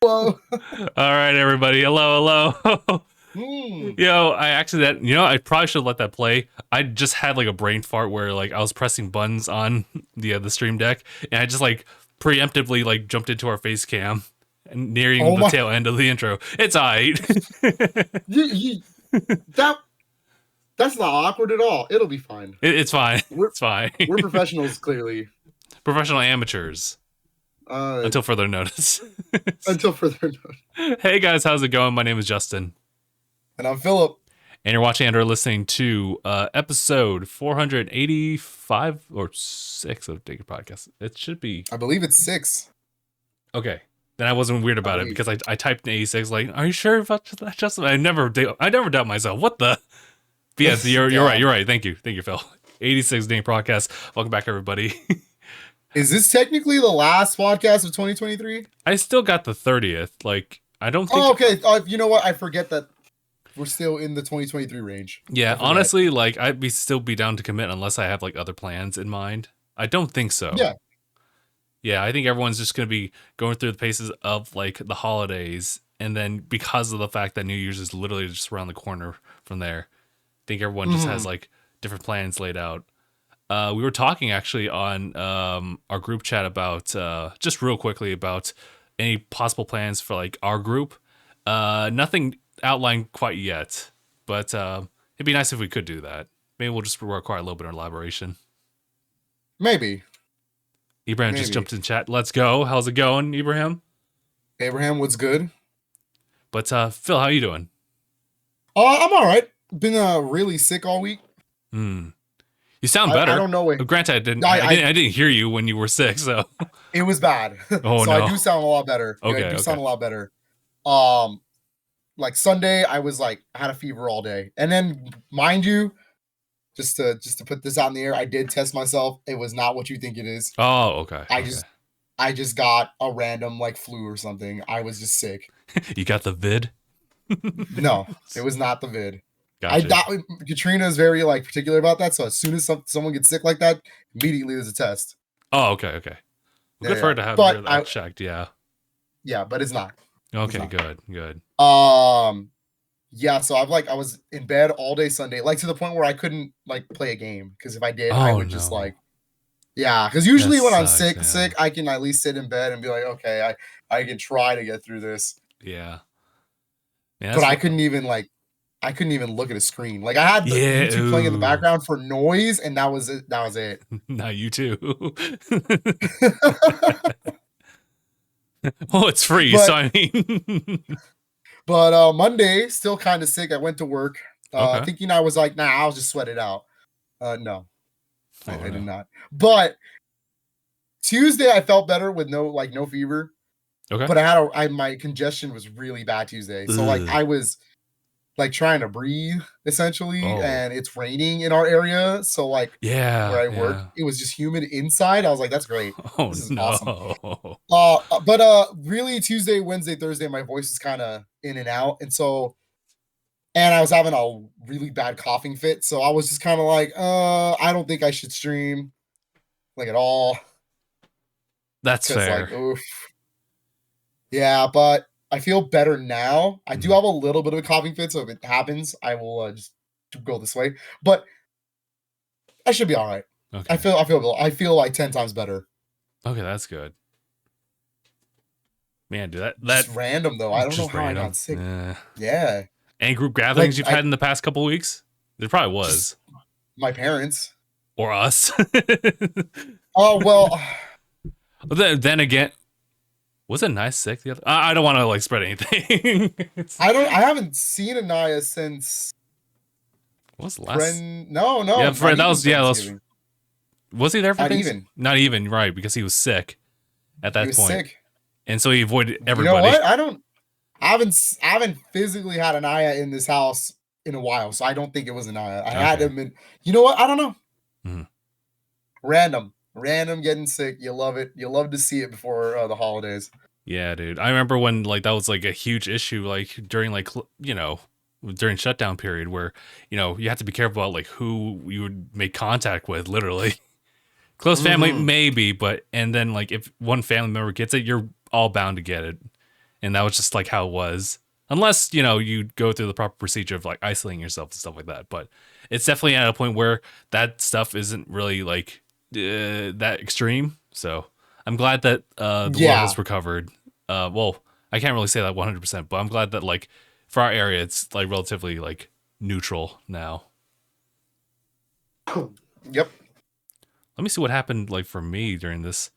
Hello. All right, everybody. Hello. Yo, I probably should let that play. I just had like a brain fart where like I was pressing buttons on the Stream Deck, and I just like preemptively like jumped into our face cam and nearing the tail end of the intro. It's alright. That's not awkward at all. It'll be fine. It's fine. It's fine. We're professionals, clearly. Professional amateurs. Until further notice. Hey guys, how's it going? My name is Justin. And I'm Philip. And you're watching and or listening to episode 485 or 6 of DangIT Podcast. It should be. I believe it's 6. Okay. Then I wasn't weird about it because I typed in 86 like, are you sure about that, Justin? I never doubt myself. What the? But yes, you're right. Thank you, Phil. 86 DangIT Prodcast. Welcome back, everybody. Is this technically the last podcast of 2023? I still got the 30th. Like, I don't think. Oh, okay. You know what? I forget that we're still in the 2023 range. Yeah, honestly, like I'd still be down to commit unless I have like other plans in mind. I don't think so. Yeah, I think everyone's just gonna be going through the paces of like the holidays, and then because of the fact that New Year's is literally just around the corner from there, I think everyone just has like different plans laid out. We were talking actually on our group chat about just real quickly about any possible plans for like our group. Nothing outlined quite yet, but it'd be nice if we could do that. Maybe we'll just require a little bit of elaboration. Maybe. Ibrahim just jumped in chat. Let's go. How's it going, Ibrahim? Abraham, what's good? But Phil, how you doing? I'm all right. Been really sick all week. You sound better. I don't know. Granted, I didn't hear you when you were sick, so it was bad. Oh so no. I do sound a lot better. Okay, I do sound a lot better. Like Sunday, I had a fever all day, and then mind you, just to put this out in the air, I did test myself. It was not what you think it is. Oh, okay. I just got a random like flu or something. I was just sick. You got the vid? No, it was not the vid. Gotcha. Katrina is very like particular about that. So as soon as someone gets sick like that, immediately there's a test. Oh, okay. Well, good for her to have that checked. Yeah, but it's not. Okay, it's not. Good. Yeah. So I was in bed all day Sunday, like to the point where I couldn't like play a game because if I did, I would just like, because usually when I'm sick, I can at least sit in bed and be like, okay, I can try to get through this. Yeah. But I couldn't even look at a screen. Like I had the YouTube playing in the background for noise, and that was it. Not you too. Well, it's free, so I mean. But Monday, still kind of sick. I went to work thinking I was like, nah, I'll just sweat it out. No, I did not. But Tuesday, I felt better with no fever. Okay. But my congestion was really bad Tuesday. So like I was like trying to breathe essentially, and it's raining in our area. So like where I work, it was just humid inside. I was like, that's great. This is awesome. But really Tuesday, Wednesday, Thursday, my voice is kind of in and out. And I was having a really bad coughing fit. So I was just kind of like, I don't think I should stream like at all. That's fair. Like, oof. Yeah, but I feel better now. I do have a little bit of a coughing fit, so if it happens, I will just go this way. But I should be all right. Okay. I feel like 10 times better. Okay, that's good. Man, dude, that's random though. I don't know how I got sick. Yeah. Any group gatherings you've had in the past couple of weeks? There probably was. My parents or us. Oh well. Then again. Was it nice sick the other? I don't want to like spread anything. I haven't seen Anaya since. What was the last? No. Yeah, friend. That was Was he there for not things? Even? Not even right because he was sick at that point. Sick. And so he avoided everybody. You know what? I haven't physically had Anaya in this house in a while, so I don't think it was Anaya. I had him in. You know what? I don't know. Random getting sick. You love it. You love to see it before the holidays. Yeah, dude. I remember when like that was like a huge issue, like during like during shutdown period where you have to be careful about like who you would make contact with, literally, Close family, maybe, but and then like if one family member gets it, you're all bound to get it, and that was just like how it was. Unless you go through the proper procedure of like isolating yourself and stuff like that. But it's definitely at a point where that stuff isn't really like that extreme. So I'm glad that the world has recovered. Well, I can't really say that 100%, but I'm glad that like for our area, it's like relatively like neutral now. Yep. Let me see what happened like for me during this.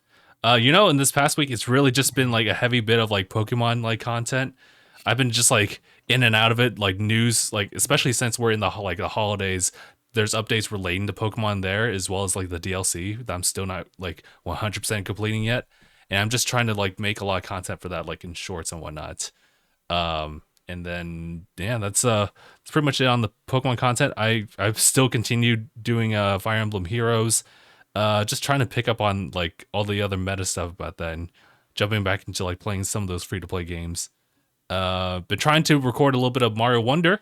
In this past week, it's really just been like a heavy bit of like Pokemon like content. I've been just like in and out of it, like news, like especially since we're in the holidays. There's updates relating to Pokemon there, as well as like the DLC that I'm still not like 100% completing yet, and I'm just trying to like make a lot of content for that, like in shorts and whatnot. And then that's pretty much it on the Pokemon content. I've still continued doing Fire Emblem Heroes, just trying to pick up on like all the other meta stuff about that and jumping back into like playing some of those free to play games. Been trying to record a little bit of Mario Wonder.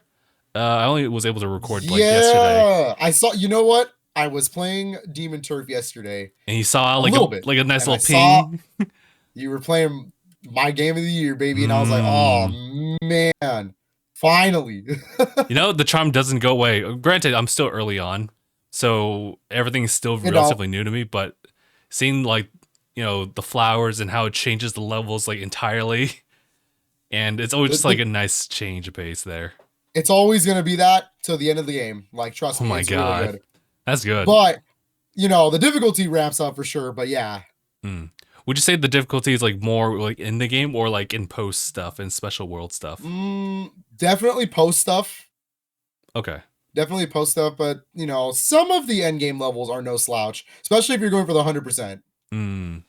I only was able to record like yesterday. I saw. You know what? I was playing Demon Turf yesterday, and you saw like a nice little ping. You were playing my game of the year, baby, and I was like, oh man, finally. The charm doesn't go away. Granted, I'm still early on, so everything's still relatively new to me. But seeing like the flowers and how it changes the levels like entirely, and it's always just like a nice change of pace there. It's always going to be that till the end of the game. Like, trust me. Oh my God. Really good. That's good. But, the difficulty ramps up for sure. But yeah. Would you say the difficulty is like more like in the game or like in post stuff and special world stuff? Definitely post stuff. Okay. Definitely post stuff. But, some of the end game levels are no slouch, especially if you're going for the 100%.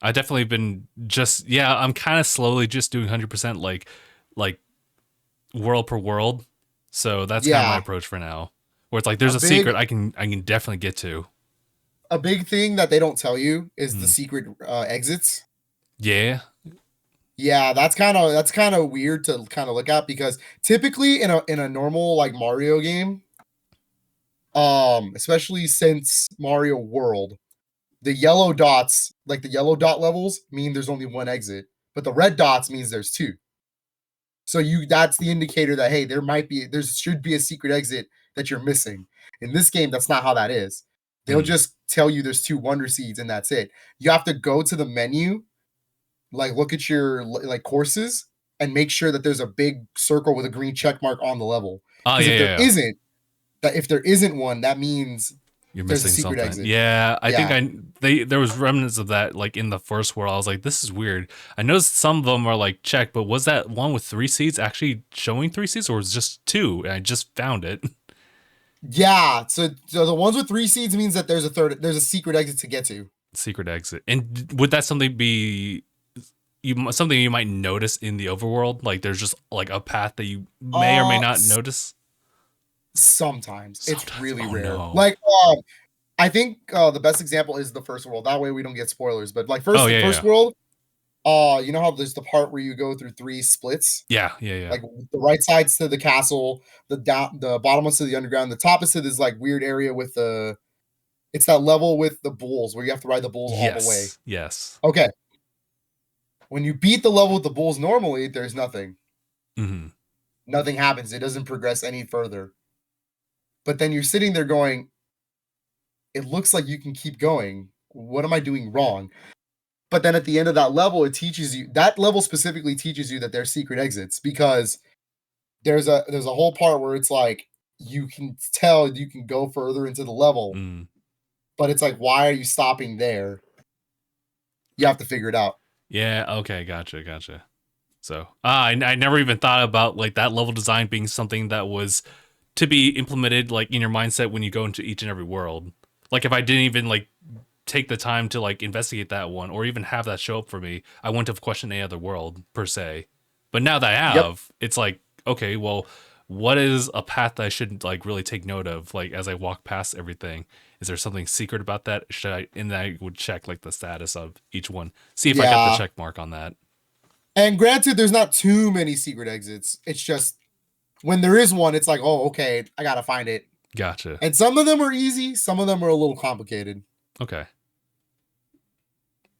I definitely been I'm kind of slowly just doing 100% like world per world, so that's kind of my approach for now, where it's like there's a secret I can definitely get to. A big thing that they don't tell you is the secret exits. Yeah, that's kind of weird to kind of look at, because typically in a normal like Mario game, especially since Mario World, the yellow dots, like the yellow dot levels, mean there's only one exit, but the red dots means there's two. So that's the indicator that, hey, there should be a secret exit that you're missing. In this game, that's not how that is. They'll just tell you there's 2 Wonder Seeds and that's it. You have to go to the menu, like look at your like courses, and make sure that there's a big circle with a green check mark on the level. If there isn't one, that means you're missing something. Exit. Yeah, I think there was remnants of that like in the first world. I was like, this is weird. I noticed some of them are like checked, but was that one with 3 seeds actually showing 3 seeds, or was it just 2? And I just found it. Yeah, so the ones with 3 seeds means that there's a secret exit to get to. Secret exit. And would that something be something you might notice in the overworld? Like there's just like a path that you may or may not notice? Sometimes. It's really rare. No. Like I think the best example is the first world. That way we don't get spoilers. But like first world, you know how there's the part where you go through 3 splits? Yeah. Like the right side's to the castle, the bottom one's to the underground, the top is to this like weird area with it's that level with the bulls where you have to ride the bulls all the way. Yes. Okay. When you beat the level with the bulls normally, there's nothing. Nothing happens. It doesn't progress any further. But then you're sitting there going, it looks like you can keep going. What am I doing wrong? But then at the end of that level, that level specifically teaches you that there's secret exits, because there's a whole part where it's like, you can tell you can go further into the level, but it's like, why are you stopping there? You have to figure it out. Yeah. Okay. Gotcha. So I never even thought about like that level design being something that was to be implemented like in your mindset when you go into each and every world. Like if I didn't even like take the time to like investigate that one or even have that show up for me, I wouldn't have questioned any other world per se. But now that I have, it's like, okay, well, what is a path that I should like really take note of? Like as I walk past everything, is there something secret about that? And I would check like the status of each one, see if I got the check mark on that. And granted, there's not too many secret exits. It's just when there is one, it's like, oh, okay, I gotta find it. Gotcha. And some of them are easy, some of them are a little complicated. Okay.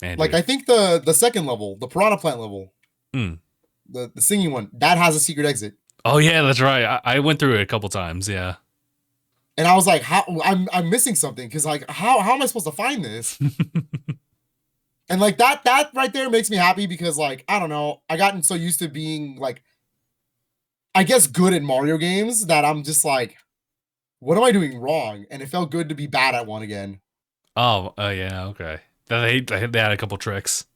Man, like, dude. I think the second level, the piranha plant level, the singing one, that has a secret exit. Oh yeah, that's right. I went through it a couple times. Yeah. And I was like, how I'm missing something, because like how am I supposed to find this? And like that right there makes me happy, because like, I don't know, I gotten so used to being like, I guess, good at Mario games, that I'm just like, what am I doing wrong? And it felt good to be bad at one again. Oh, yeah, okay. They had a couple tricks.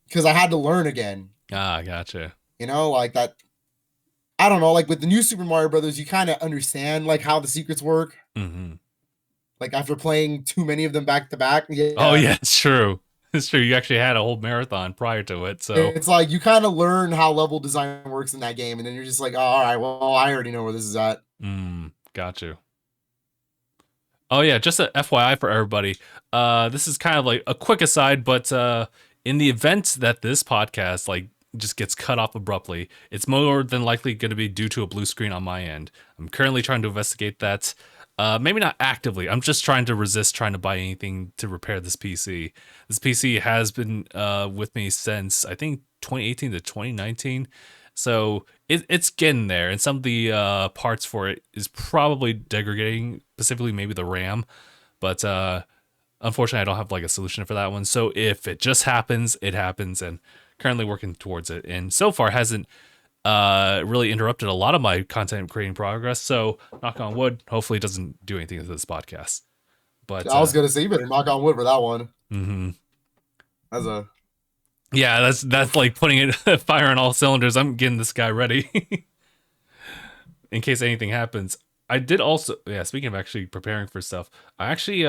Because I had to learn again. Ah, gotcha. You know, like that. I don't know, like with the new Super Mario Brothers, you kind of understand like how the secrets work. Mm-hmm. Like after playing too many of them back to back. Yeah. Oh yeah, it's true. It's true. You actually had a whole marathon prior to it, so It's like you kind of learn how level design works in that game, and then you're just like, oh, all right, well, I already know where this is at. Got you. Oh yeah, just a FYI for everybody. This is kind of like a quick aside, but in the event that this podcast like just gets cut off abruptly, it's more than likely going to be due to a blue screen on my end. I'm currently trying to investigate that. Maybe not actively. I'm just trying to resist trying to buy anything to repair this PC. This PC has been with me since I think 2018 to 2019. So it's getting there, and some of the parts for it is probably degrading, specifically maybe the RAM. But unfortunately, I don't have like a solution for that one. So if it just happens, it happens, and currently working towards it. And so far hasn't really interrupted a lot of my content creating progress. So knock on wood, hopefully it doesn't do anything to this podcast. But I was gonna say, you better knock on wood for that one. Mm-hmm. As a Yeah, that's like putting it fire on all cylinders. I'm getting this guy ready in case anything happens. I did also, yeah, speaking of actually preparing for stuff, I actually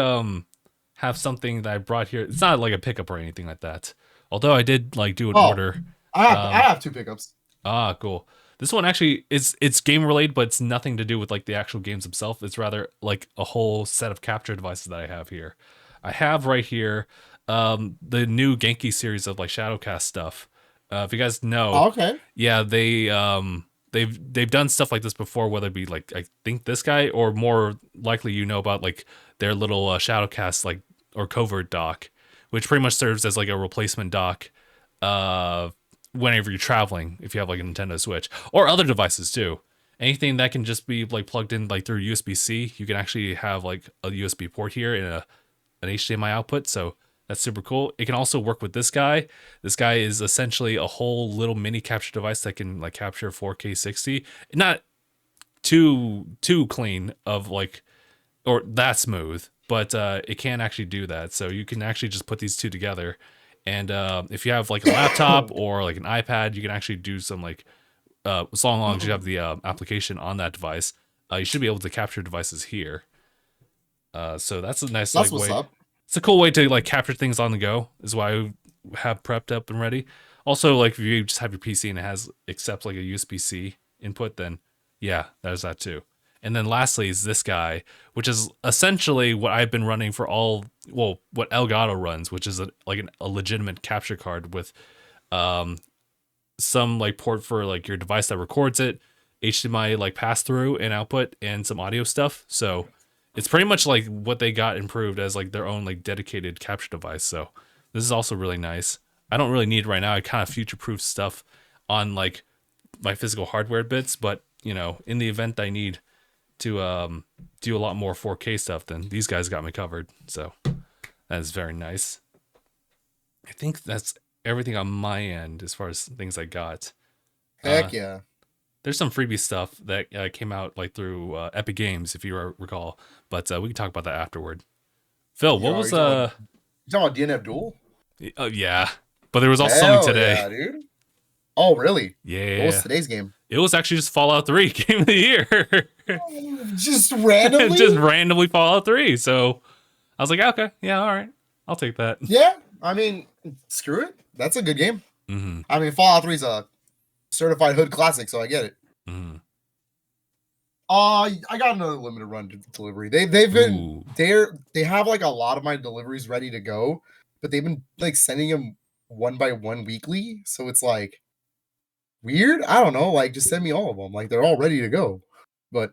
have something that I brought here. It's not like a pickup or anything like that. Although I did like do an order. I have two pickups. Ah, cool. This one actually is it's game related, but it's nothing to do with like the actual games themselves. It's rather like a whole set of capture devices that I have here. I have right here the new Genki series of like Shadowcast stuff. If you guys know, Okay. yeah, they've done stuff like this before, whether it be like I think this guy or more likely you know about like their little Shadowcast like or covert dock, which pretty much serves as like a replacement dock whenever you're traveling if you have like a Nintendo Switch or other devices too. Anything that can just be like plugged in like through USB-C, you can actually have like a USB port here and an HDMI output. So that's super cool. It can also work with this guy. This guy is essentially a whole little mini capture device that can like capture 4K 60. Not too clean of like or that smooth, but it can actually do that. So you can actually just put these two together. And if you have like a laptop or like an iPad, you can actually do some like as long as you have the application on that device, you should be able to capture devices here. So that's a nice That's like what's way. up. It's a cool way to like capture things on the go. Is why I have prepped up and ready. Also, like if you just have your PC and it has accepts like a USB-C input, then yeah, there's that too. And then lastly is this guy, which is essentially what I've been running for all, well, what Elgato runs, which is a legitimate capture card with some like port for like your device that records it, HDMI like pass through and output, and some audio stuff. So it's pretty much like what they got improved as like their own like dedicated capture device. So this is also really nice. I don't really need it right now. I kind of future proof stuff on like my physical hardware bits, but you know, in the event I need to do a lot more 4K stuff, then these guys got me covered. So that is very nice. I think that's everything on my end as far as things I got. Heck yeah. There's some freebie stuff that came out like through Epic Games, if you recall, but we can talk about that afterward. Phil, what was you talking about DNF Duel? Yeah, but there was also something today. Yeah, dude. Oh, really? Yeah. What was today's game? It was actually just Fallout 3 Game of the Year. Just randomly? Just randomly Fallout 3. So I was like, okay, yeah, all right. I'll take that. Yeah, I mean, screw it. That's a good game. Mm-hmm. I mean, Fallout 3 is a certified hood classic, so I get it. Mm-hmm. I got another limited run delivery. They've been they have like a lot of my deliveries ready to go, but they've been like sending them one by one weekly. So it's like weird. I don't know. Like, just send me all of them. Like, they're all ready to go. But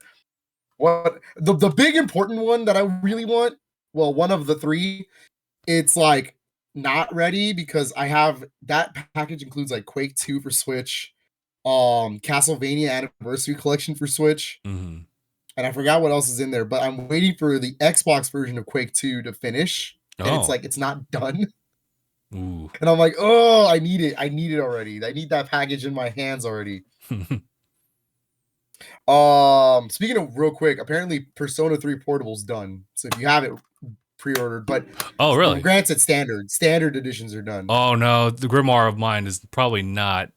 what the big important one that I really want, well, one of the three, it's like not ready because I have that package includes like Quake 2 for Switch, Castlevania Anniversary Collection for Switch, and I forgot what else is in there, but I'm waiting for the Xbox version of Quake 2 to finish, and it's like it's not done. Ooh. And I'm like, oh, I need it. I need it already. I need that package in my hands already. Speaking of real quick, apparently Persona 3 Portable's done. So if you have it pre-ordered, but oh really? Granted, standard editions are done. Oh no, the Grimoire of mine is probably not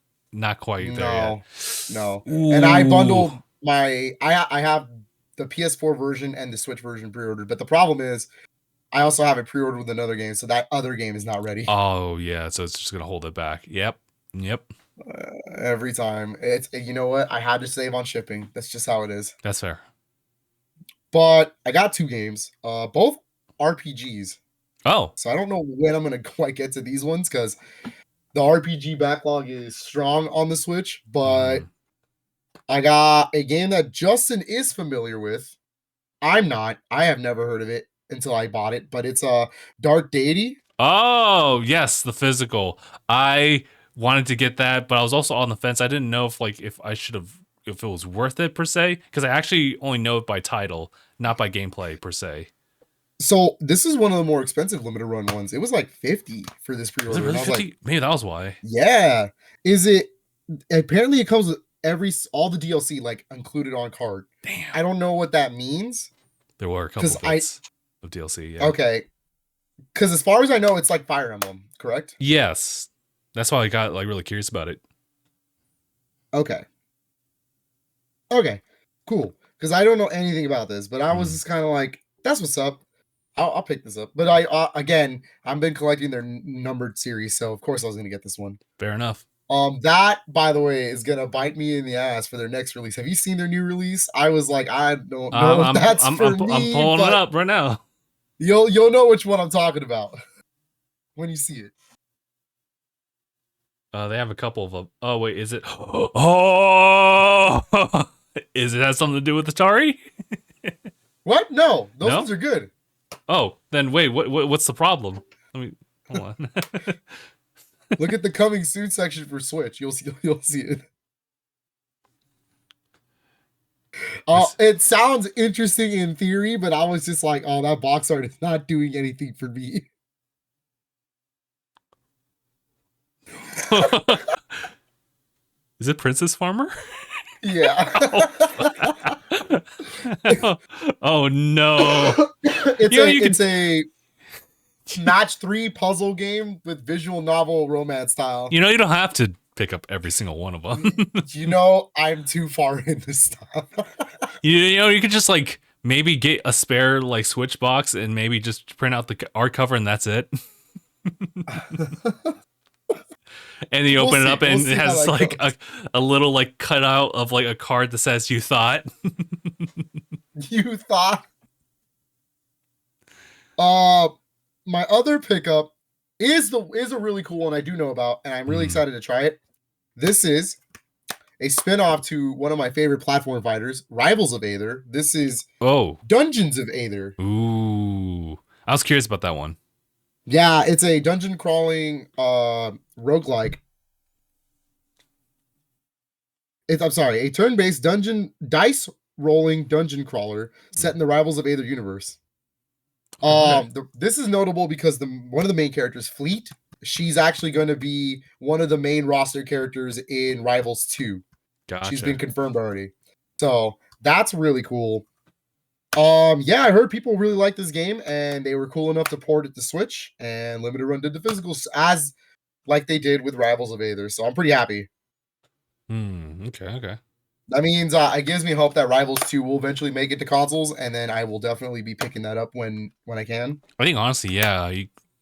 quite there yet. No. And I bundled my I have the PS4 version and the Switch version pre-ordered, but the problem is I also have it pre-ordered with another game, so that other game is not ready. Oh yeah, so it's just gonna hold it back. Yep. Every time. It's, you know what? I had to save on shipping. That's just how it is. That's fair. But I got 2 games, both RPGs. Oh. So I don't know when I'm gonna quite get to these ones because the RPG backlog is strong on the Switch. But I got a game that Justin is familiar with. I'm not. I have never heard of it until I bought it. But it's a Dark Deity. Oh yes, the physical. I wanted to get that, but I was also on the fence. I didn't know if it was worth it per se, because I actually only know it by title, not by gameplay per se. So this is one of the more expensive limited run ones. It was like $50 for this pre-order. Was it really $50? Like, maybe that was why. Yeah. Is it? Apparently, it comes with all the DLC like included on card. Damn. I don't know what that means. There were a couple bits of DLC. Yeah. Okay. Because as far as I know, it's like Fire Emblem, correct? Yes. That's why I got like really curious about it. Okay. Cool. Because I don't know anything about this, but I was just kind of like, "That's what's up. I'll pick this up." But I've been collecting their numbered series, so of course I was gonna get this one. Fair enough. That, by the way, is gonna bite me in the ass for their next release. Have you seen their new release? I was like, I don't know if that's for me. I'm pulling it up right now. You'll know which one I'm talking about when you see it. They have a couple of them. Oh wait, is it? Oh, is it have something to do with Atari? What? No, those ones are good. Oh, then wait. What's the problem? Let me hold on. Look at the coming soon section for Switch. You'll see it. It sounds interesting in theory, but I was just like, oh, that box art is not doing anything for me. Is it Princess Farmer? Yeah. Oh no. It's a match 3 puzzle game with visual novel romance style. You don't have to pick up every single one of them. I'm too far in this stuff. You could just like maybe get a spare like Switch box and maybe just print out the art cover and that's it. And you open it up and it has like a little like cutout of like a card that says "You thought." You thought. My other pickup is a really cool one I do know about, and I'm really excited to try it. This is a spin-off to one of my favorite platform fighters, Rivals of Aether. This is Dungeons of Aether. Ooh, I was curious about that one. Yeah, it's a dungeon crawling roguelike. A turn-based dice rolling dungeon crawler set in the Rivals of Aether universe. This is notable because one of the main characters, Fleet, she's actually going to be one of the main roster characters in Rivals 2. Gotcha. She's been confirmed already. So that's really cool. I heard people really like this game and they were cool enough to port it to Switch, and Limited Run did the physicals as like they did with Rivals of Aether. So I'm pretty happy. Okay. That means it gives me hope that Rivals 2 will eventually make it to consoles, and then I will definitely be picking that up when I can. I think honestly, yeah,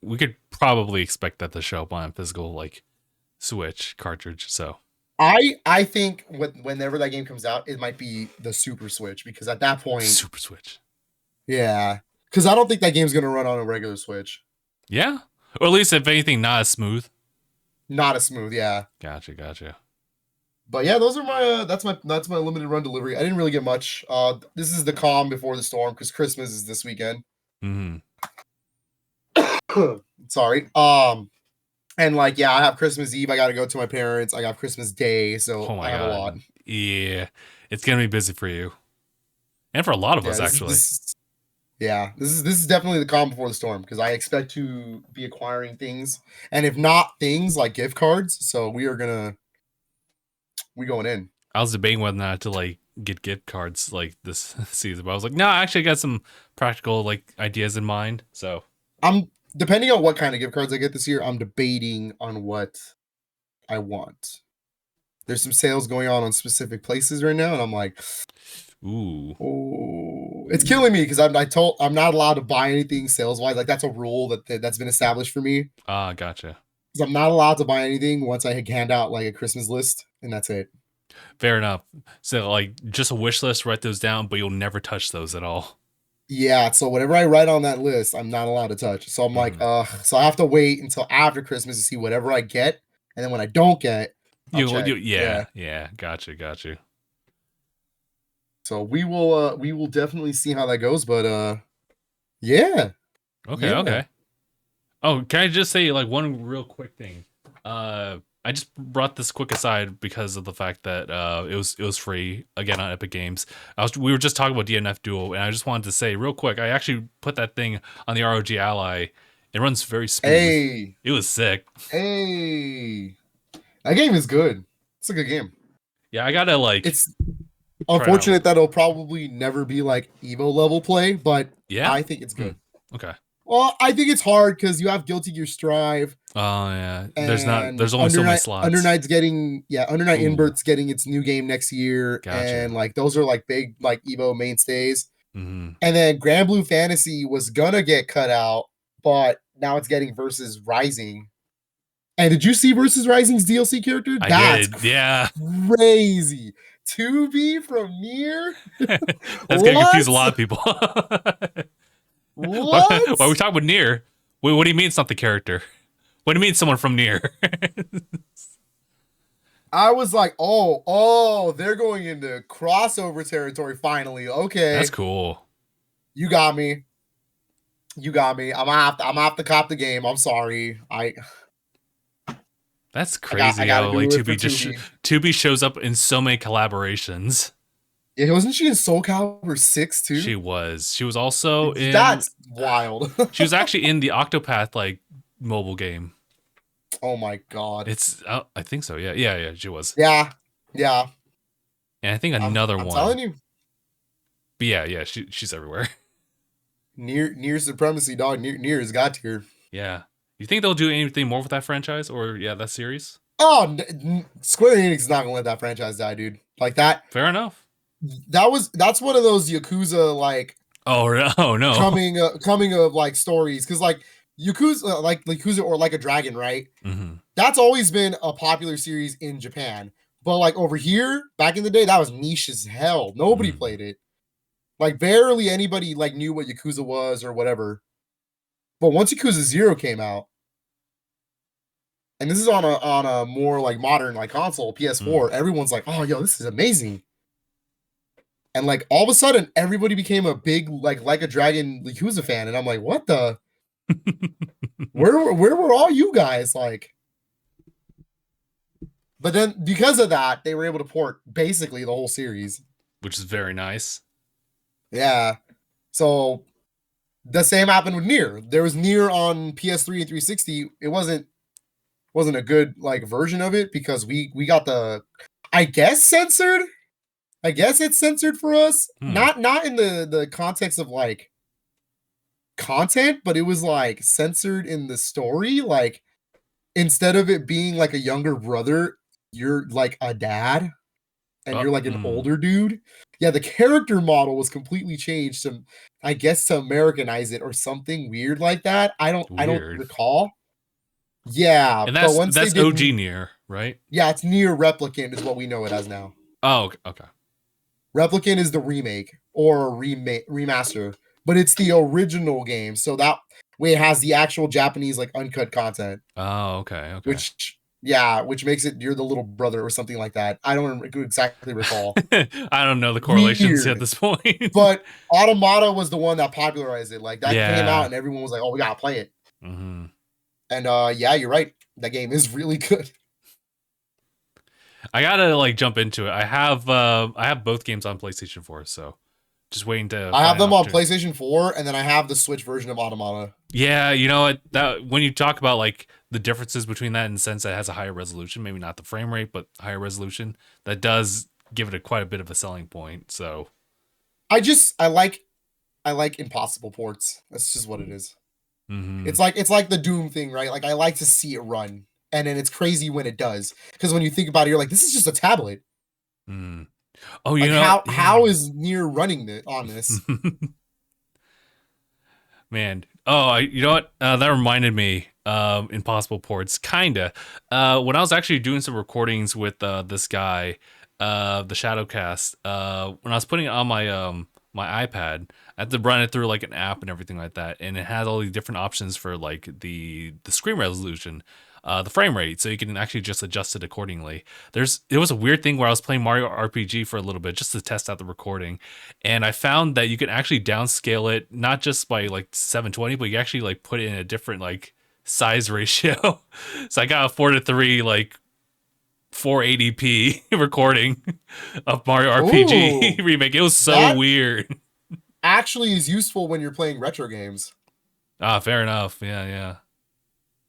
we could probably expect that to show up on a physical like Switch cartridge. So I think whenever that game comes out, it might be the Super Switch, because at that point, Super Switch. Yeah, because I don't think that game's gonna run on a regular Switch. Yeah, or at least if anything, not as smooth. Not as smooth, yeah. Gotcha. But yeah, those are my that's my Limited Run delivery. I didn't really get much. This is the calm before the storm because Christmas is this weekend. Sorry. And like, yeah, I have Christmas Eve. I got to go to my parents. I got Christmas Day, so I have a lot. Yeah, it's gonna be busy for you, and for a lot of us actually. This is definitely the calm before the storm because I expect to be acquiring things, and if not things like gift cards, so we going in. I was debating whether or not to like get gift cards like this season, but I was like, no, actually, I got some practical like ideas in mind. So I'm depending on what kind of gift cards I get this year. I'm debating on what I want. There's some sales going on specific places right now, and I'm like, oh, it's killing me because I'm not allowed to buy anything sales wise. Like that's a rule that's been established for me. Gotcha. Because I'm not allowed to buy anything once I hand out like a Christmas list, and that's it. Fair enough. So like just a wish list, write those down, but you'll never touch those at all. Yeah, so whatever I write on that list, I'm not allowed to touch. So I'm like, so I have to wait until after Christmas to see whatever I get, and then when I don't get, yeah, gotcha. So we will definitely see how that goes, but yeah. Okay. Oh, can I just say like one real quick thing? I just brought this quick aside because of the fact that it was free again on Epic Games. We were just talking about DNF Duel, and I just wanted to say real quick, I actually put that thing on the ROG Ally. It runs very smooth. Hey, it was sick. Hey, that game is good. It's a good game. Yeah, I gotta like. It's unfortunate that it'll probably never be like Evo level play, but yeah, I think it's good. Okay. Well, I think it's hard because you have Guilty Gear Strive. Oh yeah, there's only so many slots. Under Night's Invert's getting its new game next year, and like those are like big like Evo mainstays. And then Grand Blue Fantasy was gonna get cut out, but now it's getting Versus Rising. And did you see Versus Rising's DLC character? I did. Yeah, crazy. 2B from Nier. That's gonna confuse a lot of people. What? Why are we talking about Nier? Wait, what do you mean it's not the character? What do you mean someone from Nier? I was like, oh, they're going into crossover territory finally. Okay. That's cool. You got me. I'm gonna have to cop the game. I'm sorry. That's crazy how like 2B shows up in so many collaborations. Yeah, wasn't she in Soul Calibur 6 too? She was. She was also in. That's wild. She was actually in the Octopath like mobile game. Oh my god! It's. I think so. Yeah. She was. Yeah. And I think another one. I'm telling you. But yeah. She's everywhere. Nier supremacy, dog. Nier is God tier. Yeah. You think they'll do anything more with that franchise or that series? Oh, Square Enix is not gonna let that franchise die, dude. Like that. Fair enough. That's one of those Yakuza like. Oh no. Coming of like stories because like Yakuza or Like a Dragon, right? Mm-hmm. That's always been a popular series in Japan, but like over here back in the day, that was niche as hell. Nobody played it. Like barely anybody like knew what Yakuza was or whatever. But once Yakuza 0 came out, and this is on a more like modern like console, PS4, everyone's like, oh yo, this is amazing. And like all of a sudden, everybody became a big like a Dragon Yakuza fan, and I'm like, what the? where were all you guys like? But then because of that, they were able to port basically the whole series, which is very nice. Yeah. So the same happened with Nier. There was Nier on PS3 and 360. It wasn't a good like version of it because we got the, I guess, censored. I guess it's censored for us. Not in the context of like content, but it was like censored in the story. Like instead of it being like a younger brother, you're like a dad and you're like an older dude. Yeah, the character model was completely changed to, I guess, to Americanize it or something weird like that. I don't recall. Yeah, and that's OG Nier, right? Yeah, it's Nier Replicant is what we know it as now. Oh, okay. Replicant is the remake or remaster, but it's the original game. So that way it has the actual Japanese like uncut content. Oh, okay. Which makes it you're the little brother or something like that. I don't exactly recall. I don't know the correlations at this point. But Automata was the one that popularized it. Like that came out and everyone was like, "Oh, we gotta play it." Mm-hmm. And yeah, you're right. That game is really good. I gotta like jump into it. I have both games on PlayStation 4, so just waiting to I have find an them on opportunity. PlayStation 4, and then I have the Switch version of Automata. Yeah, you know what? That when you talk about like the differences between that in the sense that it has a higher resolution, maybe not the frame rate, but higher resolution, that does give it quite a bit of a selling point. So I like impossible ports. That's just what it is. mm-hmm. It's like the Doom thing, right? Like I like to see it run, and then it's crazy when it does. Because when you think about it, you're like, this is just a tablet. Mm. Oh, you Like know, how yeah. is Nier running it on this? Man. Oh, you know what? That reminded me. Impossible ports, kinda. When I was actually doing some recordings with this guy, the Shadowcast. When I was putting it on my iPad, I had to run it through like an app and everything like that, and it had all these different options for like the screen resolution, the frame rate, so you can actually just adjust it accordingly. There was a weird thing where I was playing Mario RPG for a little bit just to test out the recording, and I found that you can actually downscale it not just by like 720, but you actually like put it in a different like size ratio. So I got a 4:3 like 480p recording of Mario RPG Ooh, remake. It was so that weird. actually is useful when you're playing retro games. Ah, fair enough. Yeah, yeah.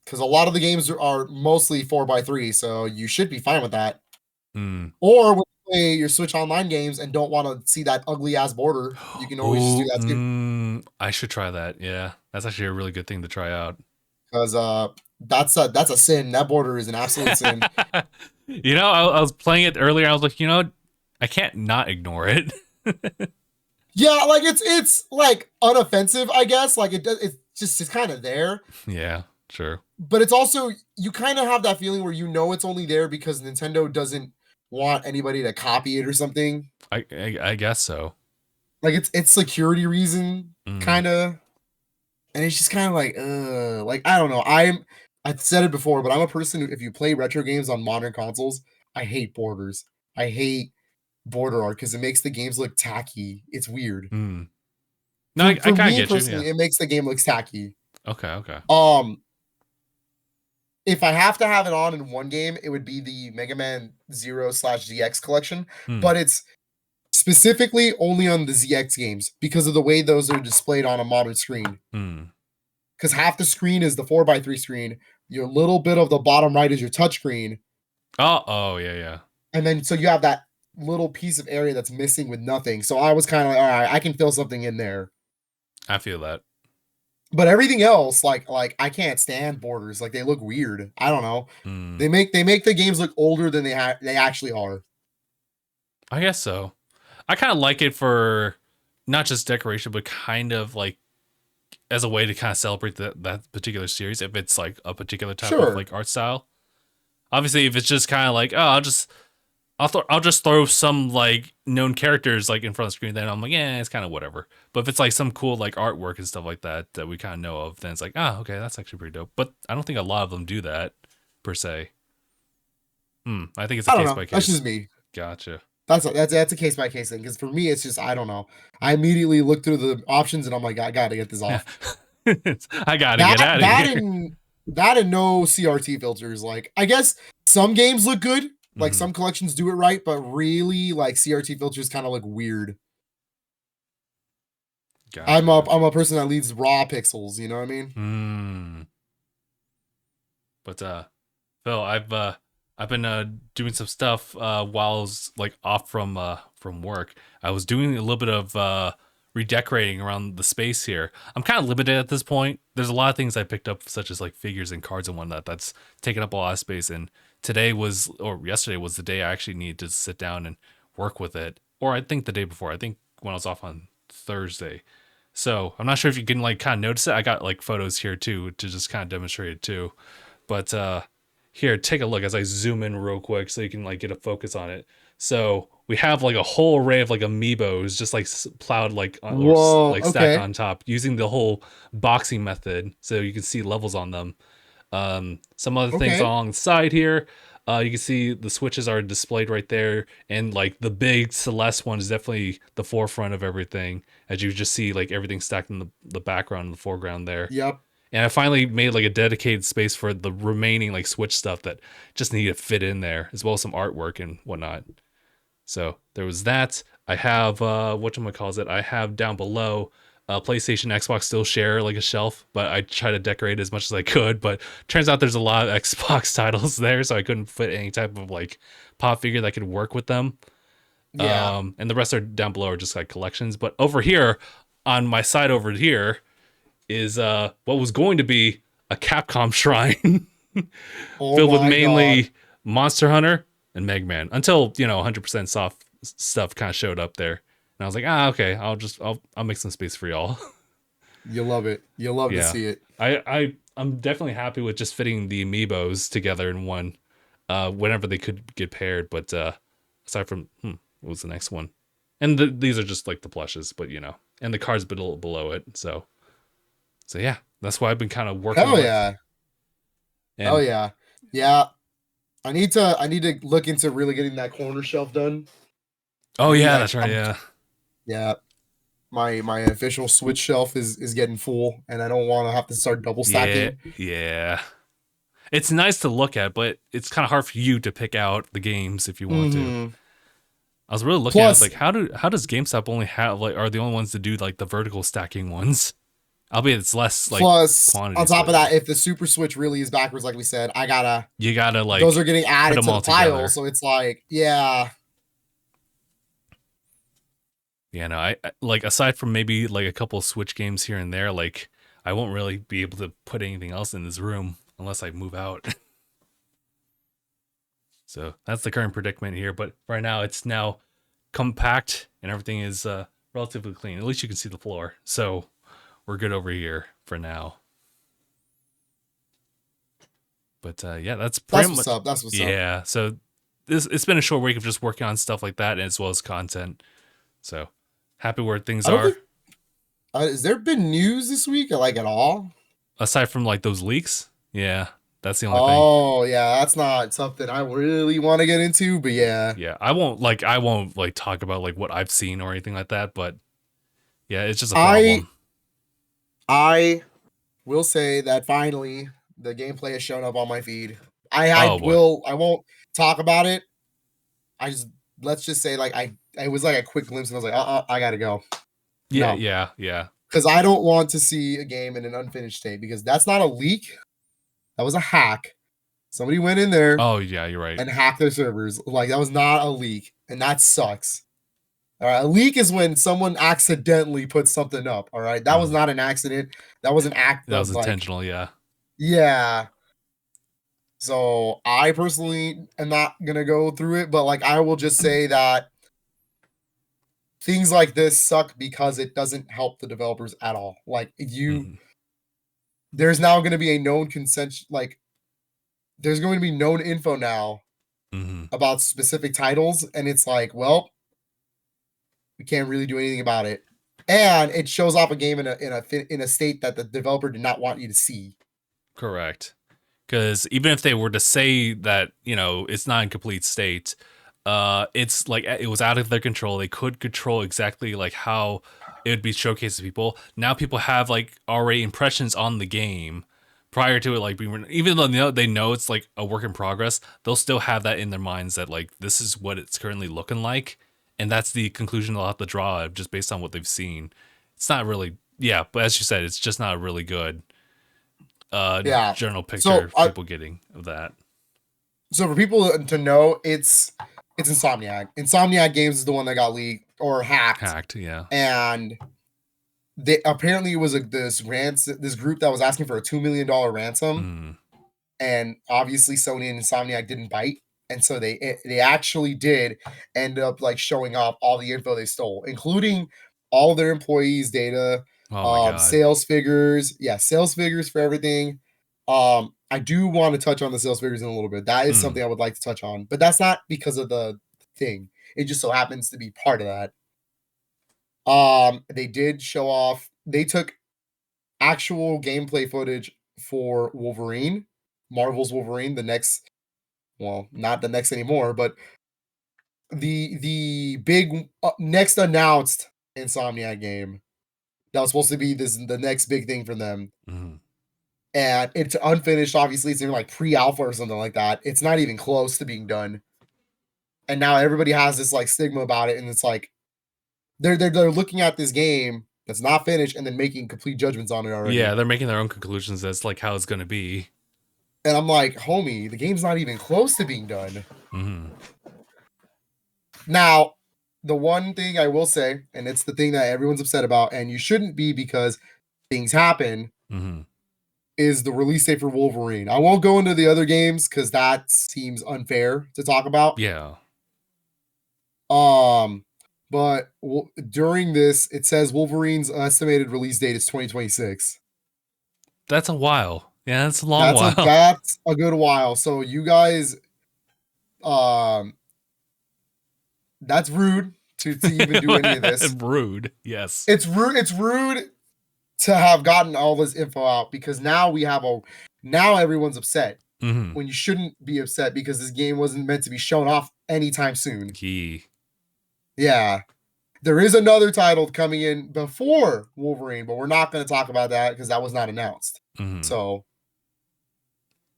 Because a lot of the games are mostly 4x3, so you should be fine with that. Hmm. Or when you play your Switch Online games and don't want to see that ugly ass border, you can always just do Oh, that too. I should try that. Yeah, that's actually a really good thing to try out. Because that's a sin. That border is an absolute sin. You know, I was playing it earlier. I was like, you know, I can't not ignore it. Yeah, like it's like unoffensive, I guess. Like it does, it's kind of there. Yeah, sure. But it's also, you kind of have that feeling where you know it's only there because Nintendo doesn't want anybody to copy it or something. I guess so. Like it's security reason Mm, kind of, and it's just kind of like I don't know. I've said it before, but I'm a person who, if you play retro games on modern consoles, I hate borders. I hate border art because it makes the games look tacky. It's weird. mm. No, For I kind of me get you. Yeah. personally, it makes the game look tacky. Okay, okay. Um, if I have to have it on in one game, it would be the Mega Man Zero/ZX collection, Hmm. but it's specifically only on the ZX games because of the way those are displayed on a modern screen. Hmm. Because half the screen is the 4x3 screen, your little bit of the bottom right is your touch screen, Oh, yeah, yeah. and then so you have that little piece of area that's missing with nothing. So I was kind of like, all right, I can fill something in there. I feel that. But everything else, like I can't stand borders. Like they look weird. I don't know. Hmm. They make the games look older than they actually are. I guess so. I kind of like it for not just decoration, but kind of like as a way to kind of celebrate that particular series. If it's like a particular type of Sure. like art style, obviously, if it's just kind of like, oh, I'll just throw some like known characters like in front of the screen, then I'm like, yeah, it's kind of whatever. But if it's like some cool like artwork and stuff like that that we kind of know of, then it's like, ah, okay, that's actually pretty dope. But I don't think a lot of them do that per se. I think it's a I don't case know. by That's case. just me. Gotcha. That's a case by case thing. Because for me, it's just I don't know. I immediately look through the options and I'm like, I gotta get this Yeah. off. I gotta That get out of that here. and that and no CRT filters. Like I guess some games look good. Like Hmm. some collections do it right, but really like CRT filters kind of look weird. Gotcha, I'm gotcha. a person that leads raw pixels. You know what I mean? Hmm. But Phil, I've been doing some stuff while I was like off from work. I was doing a little bit of redecorating around the space here. I'm kind of limited at this point. There's a lot of things I picked up, such as like figures and cards and whatnot, that's taking up a lot of space. And today was, or yesterday was the day I actually needed to sit down and work with it. Or I think the day before. I think when I was off on Thursday. So I'm not sure if you can like kind of notice it. I got like photos here too to just kind of demonstrate it too. But here, take a look as I zoom in real quick so you can like get a focus on it. So we have like a whole array of like amiibos just like plowed like or Whoa. like stacked Okay. on top using the whole boxing method, so you can see levels on them. Some other things Okay. along the side here. You can see the switches are displayed right there, and like the big Celeste one is definitely the forefront of everything, as you just see like everything stacked in the background and the foreground there. Yep. And I finally made like a dedicated space for the remaining like Switch stuff that just needed to fit in there, as well as some artwork and whatnot. So there was that. I have whatchamacallit, I have down below PlayStation, Xbox still share like a shelf, but I try to decorate as much as I could. But turns out there's a lot of Xbox titles there, so I couldn't fit any type of like pop figure that could work with them. Yeah. And the rest are down below are just like collections. But over here, on my side over here, is what was going to be a Capcom shrine filled with mainly Monster Hunter and Mega Man until 100% soft stuff kind of showed up there, and I was like, okay, I'll make some space for y'all. You'll love it. You'll love to see it. I'm definitely happy with just fitting the amiibos together in one, whenever they could get paired. But aside from what was the next one, and these are just like the plushes, but and the cards below it. So yeah, that's why I've been kind of working. Hell yeah. Oh yeah. Yeah. I need to look into really getting that corner shelf done. Oh yeah, that's right. Yeah. Yeah. My official Switch shelf is getting full, and I don't want to have to start double stacking. Yeah. It's nice to look at, but it's kind of hard for you to pick out the games if you want to. I was really looking at like how does GameStop only have are the only ones to do like the vertical stacking ones? Albeit it's less like plus on top of that, if the Super Switch really is backwards, like we said, you gotta like those are getting added to the pile, so it's like yeah. Yeah, no, I like aside from maybe like a couple of Switch games here and there, like I won't really be able to put anything else in this room unless I move out. So that's the current predicament here. But right now it's now compact and everything is relatively clean. At least you can see the floor. So we're good over here for now. But yeah, that's pretty much what's up. That's what's up. Yeah. So it's been a short week of just working on stuff like that as well as content. So happy where things are. Has there been news this week, like at all? Aside from like those leaks? Yeah. That's the only thing. Oh yeah, that's not something I really want to get into, but yeah. Yeah, I won't talk about like what I've seen or anything like that, but yeah, it's just a problem. I will say that finally the gameplay has shown up on my feed. I won't talk about it. Let's just say like it was like a quick glimpse and I was like, I gotta go. Yeah, no. Yeah. Because I don't want to see a game in an unfinished state, because that's not a leak. That was a hack. Somebody went in there. Oh yeah, you're right. And hacked their servers. Like that was not a leak, and that sucks. All right, a leak is when someone accidentally puts something up. All right, that was not an accident. That was an act. That was intentional. Yeah. Yeah. So I personally am not gonna go through it, but like I will just say that things like this suck because it doesn't help the developers at all. Like there's now going to be a known consent, like there's going to be known info now about specific titles, and it's like, well, we can't really do anything about it, and it shows off a game in a state that the developer did not want you to see. Correct, because even if they were to say that it's not in complete state, it's like it was out of their control. They could control exactly like how it would be showcased to people. Now people have like already impressions on the game prior to it, like being, even though they know it's like a work in progress, they'll still have that in their minds that like this is what it's currently looking like, and that's the conclusion they'll have to draw just based on what they've seen. It's not really, but as you said, it's just not a really good general picture people getting of that. So for people to know, it's Insomniac. Insomniac Games is the one that got leaked or hacked. Yeah. And apparently it was this group that was asking for a $2 million ransom. And obviously Sony and Insomniac didn't bite. And so they actually did end up like showing off all the info they stole, including all their employees' data, sales figures. Yeah, sales figures for everything. I do want to touch on the sales figures in a little bit. That is something I would like to touch on, but that's not because of the thing. It just so happens to be part of that. They did show off. They took actual gameplay footage for Wolverine, Marvel's Wolverine, the next, well, not the next anymore, but the big next announced Insomniac game that was supposed to be the next big thing for them. and it's unfinished. Obviously, it's in like pre-alpha or something like that. It's not even close to being done. And now everybody has this like stigma about it, and it's like they're looking at this game that's not finished and then making complete judgments on it already. Yeah, they're making their own conclusions as like how it's going to be. And I'm like, homie, the game's not even close to being done. Mm-hmm. Now, the one thing I will say, and it's the thing that everyone's upset about, and you shouldn't be because things happen, is the release date for Wolverine. I won't go into the other games because that seems unfair to talk about. Yeah. But during this, it says Wolverine's estimated release date is 2026. That's a while. Yeah, that's a long while. That's a good while. So you guys, that's rude to even do any of this. Rude, yes. It's rude. It's rude to have gotten all this info out because now now everyone's upset when you shouldn't be upset because this game wasn't meant to be shown off anytime soon. Yeah. There is another title coming in before Wolverine, but we're not going to talk about that because that was not announced. So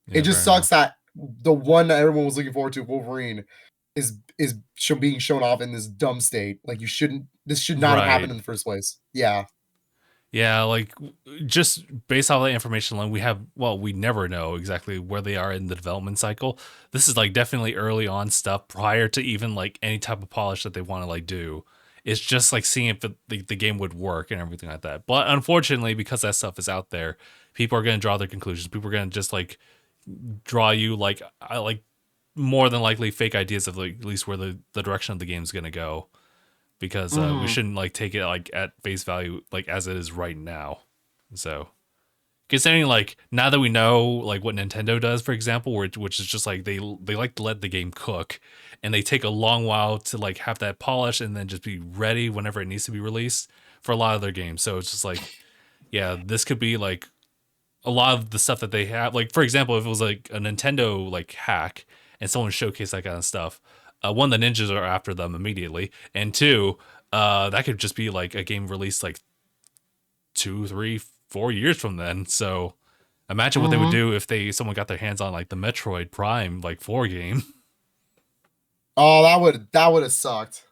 it just sucks that the one that everyone was looking forward to, Wolverine, is being shown off in this dumb state. Like this should not have happened in the first place. Yeah. Yeah, like just based off that information alone, we never know exactly where they are in the development cycle. This is like definitely early on stuff prior to even like any type of polish that they want to like do. It's just like seeing if the game would work and everything like that. But unfortunately, because that stuff is out there, people are going to draw their conclusions. People are going to just like draw you like more than likely fake ideas of like at least where the direction of the game is going to go. Because we shouldn't like take it like at face value like as it is right now. So considering like now that we know like what Nintendo does, for example, which is just like they like to let the game cook and they take a long while to like have that polish and then just be ready whenever it needs to be released for a lot of their games. So it's just like, yeah, this could be like a lot of the stuff that they have. Like for example, if it was like a Nintendo like hack and someone showcased that kind of stuff, one, the ninjas are after them immediately, and two, that could just be like a game released like 2, 3, 4 years from then. So imagine what they would do if someone got their hands on like the Metroid Prime like 4 game. Oh, that would have sucked.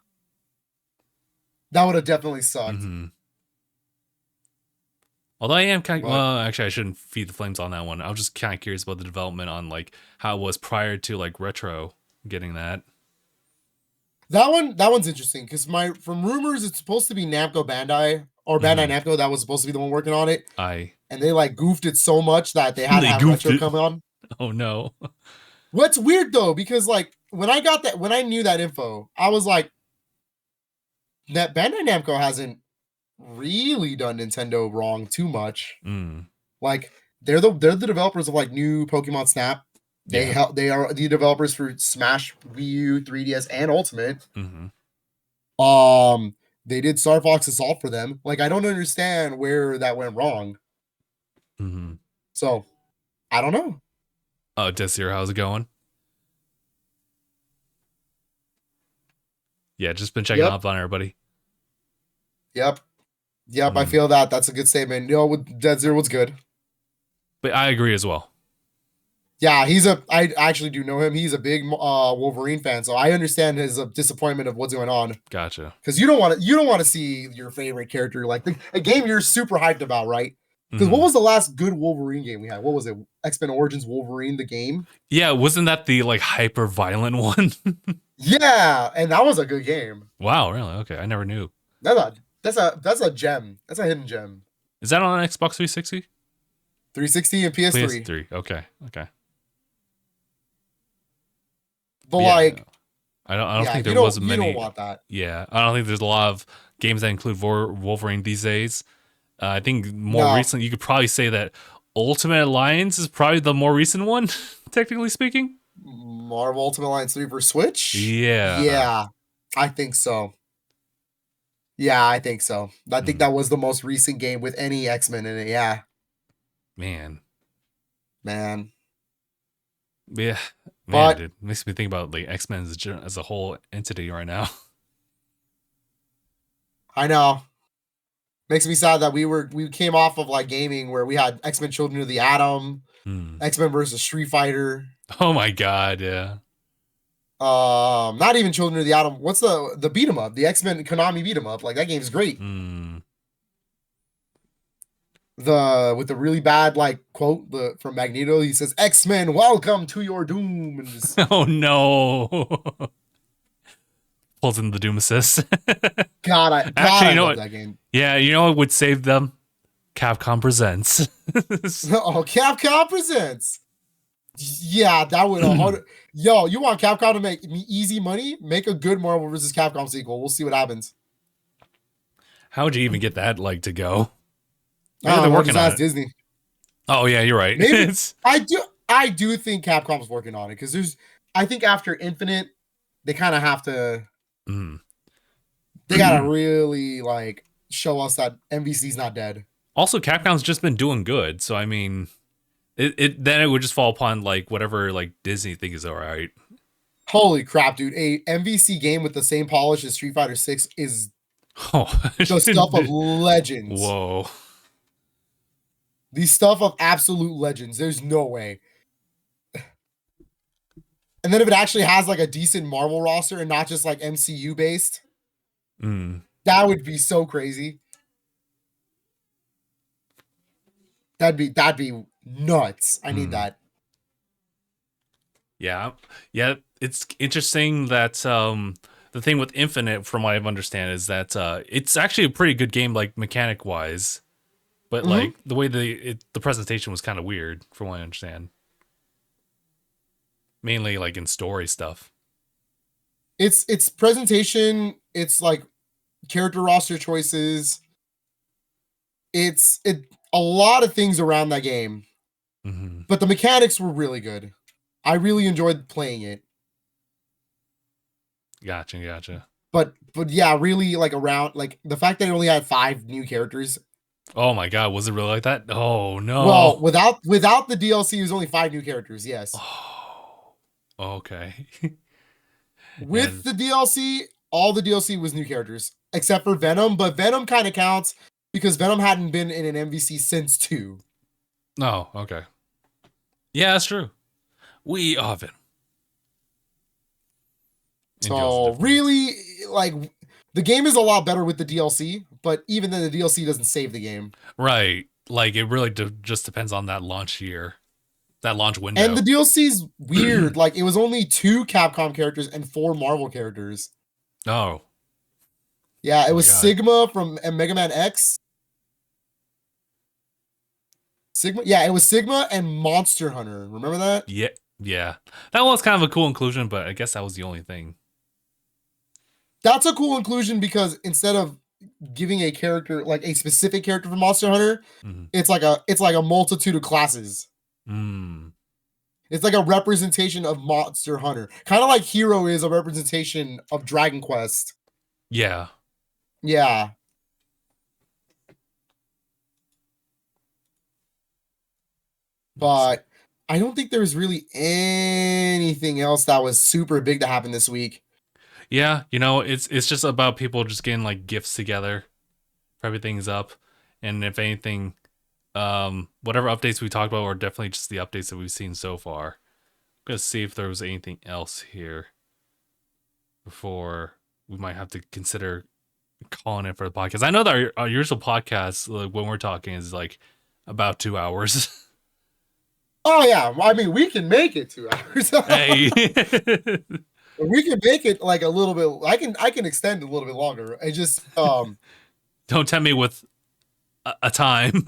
That would have definitely sucked. Although I am kind of, well, actually I shouldn't feed the flames on that one. I was just kind of curious about the development on like how it was prior to like Retro getting that. That one's interesting because from rumors it's supposed to be Namco Bandai or Bandai Namco that was supposed to be the one working on it. And they like goofed it so much that they had to have Retro come on. Oh no. What's weird though, because like when I knew that info, I was like, that Bandai Namco hasn't really done Nintendo wrong too much. Like they're the developers of like new Pokemon Snap. They are the developers for Smash, Wii U, 3DS, and Ultimate. They did Star Fox Assault for them. Like I don't understand where that went wrong. So I don't know. Oh, Desir, how's it going? Yeah, just been checking up on everybody. Yep. I feel that's a good statement. You know, with Dead Zero was good. But I agree as well. Yeah, I actually do know him. He's a big Wolverine fan, so I understand his disappointment of what's going on. Gotcha. Because you don't want to see your favorite character like a game you're super hyped about, right? Because what was the last good Wolverine game we had? What was it? X-Men Origins Wolverine, the game? Yeah, wasn't that the like hyper violent one? Yeah, and that was a good game. Wow, really? Okay, I never knew. That's a gem. That's a hidden gem. Is that on Xbox 360? 360 and PS3. PS3. Okay. But like, I don't think there was many. You don't want that. Yeah, I don't think there's a lot of games that include Wolverine these days. I think more recently, you could probably say that Ultimate Alliance is probably the more recent one, technically speaking. Marvel Ultimate Alliance 3 for Switch? Yeah, I think so. I think that was the most recent game with any X-Men in it. Yeah. Man. Yeah. Man, it makes me think about like X-Men as a whole entity right now. I know. Makes me sad that we came off of like gaming where we had X-Men Children of the Atom, X-Men versus Street Fighter. Oh my god, yeah. Not even Children of the Atom. What's the beat 'em up? The X-Men Konami beat 'em up. Like that game's great. With the really bad like quote from Magneto, he says, "X-Men, welcome to your doom." And just, oh no. Pulls in the Doom Assist. God, I love that game. Yeah, you know what would save them? Capcom Presents. Oh, Capcom Presents. Yeah, that would Yo, you want Capcom to make me easy money? Make a good Marvel vs. Capcom sequel. We'll see what happens. How would you even get that like to go? Maybe they're working on it. Disney. Oh yeah, you're right. Maybe I do think Capcom's working on it because I think after Infinite, they kind of have to. They gotta really like show us that MVC's not dead. Also, Capcom's just been doing good, so I mean, then it would just fall upon like whatever like Disney thinks is all right. Holy crap, dude! A MVC game with the same polish as Street Fighter 6 is the stuff of legends. Whoa. The stuff of absolute legends. There's no way. And then if it actually has like a decent Marvel roster and not just like MCU based, that would be so crazy. That'd be nuts. I need that. Yeah. It's interesting that the thing with Infinite, from what I understand, is that it's actually a pretty good game, like mechanic wise. But like the way the presentation was kind of weird, from what I understand. Mainly like in story stuff. It's presentation. It's like character roster choices. It's a lot of things around that game. But the mechanics were really good. I really enjoyed playing it. Gotcha. But yeah, really like around like the fact that it only had 5 new characters. Oh my god, was it really like that? Oh no. Well, without the DLC, it was only 5 new characters. Yes. Oh, okay. With the DLC, all the DLC was new characters except for Venom, but Venom kind of counts because Venom hadn't been in an MVC since 2. Oh, okay. Yeah, that's true. We are Venom. So really, like, the game is a lot better with the DLC, but even then, the DLC doesn't save the game. Right. Like, it really just depends on that launch year. That launch window. And the DLC's weird. Like, it was only 2 Capcom characters and 4 Marvel characters. Oh. Yeah, it was Sigma from Mega Man X. Sigma? Yeah, it was Sigma and Monster Hunter. Remember that? Yeah. That was kind of a cool inclusion, but I guess that was the only thing. That's a cool inclusion because instead of giving a character, like a specific character from Monster Hunter, it's like a multitude of classes. It's like a representation of Monster Hunter. Kind of like Hero is a representation of Dragon Quest. Yeah. Yeah. But I don't think there's really anything else that was super big to happen this week. Yeah, you know, it's just about people just getting like gifts together. Everything's up. And if anything, whatever updates we talked about are definitely just the updates that we've seen so far. I'm gonna see if there was anything else here before we might have to consider calling it for the podcast. I know that our usual podcast, like, when we're talking, is like about 2 hours. Oh yeah, I mean we can make it 2 hours. Hey. We can make it like a little bit. I can extend a little bit longer. I just don't tempt me with a time.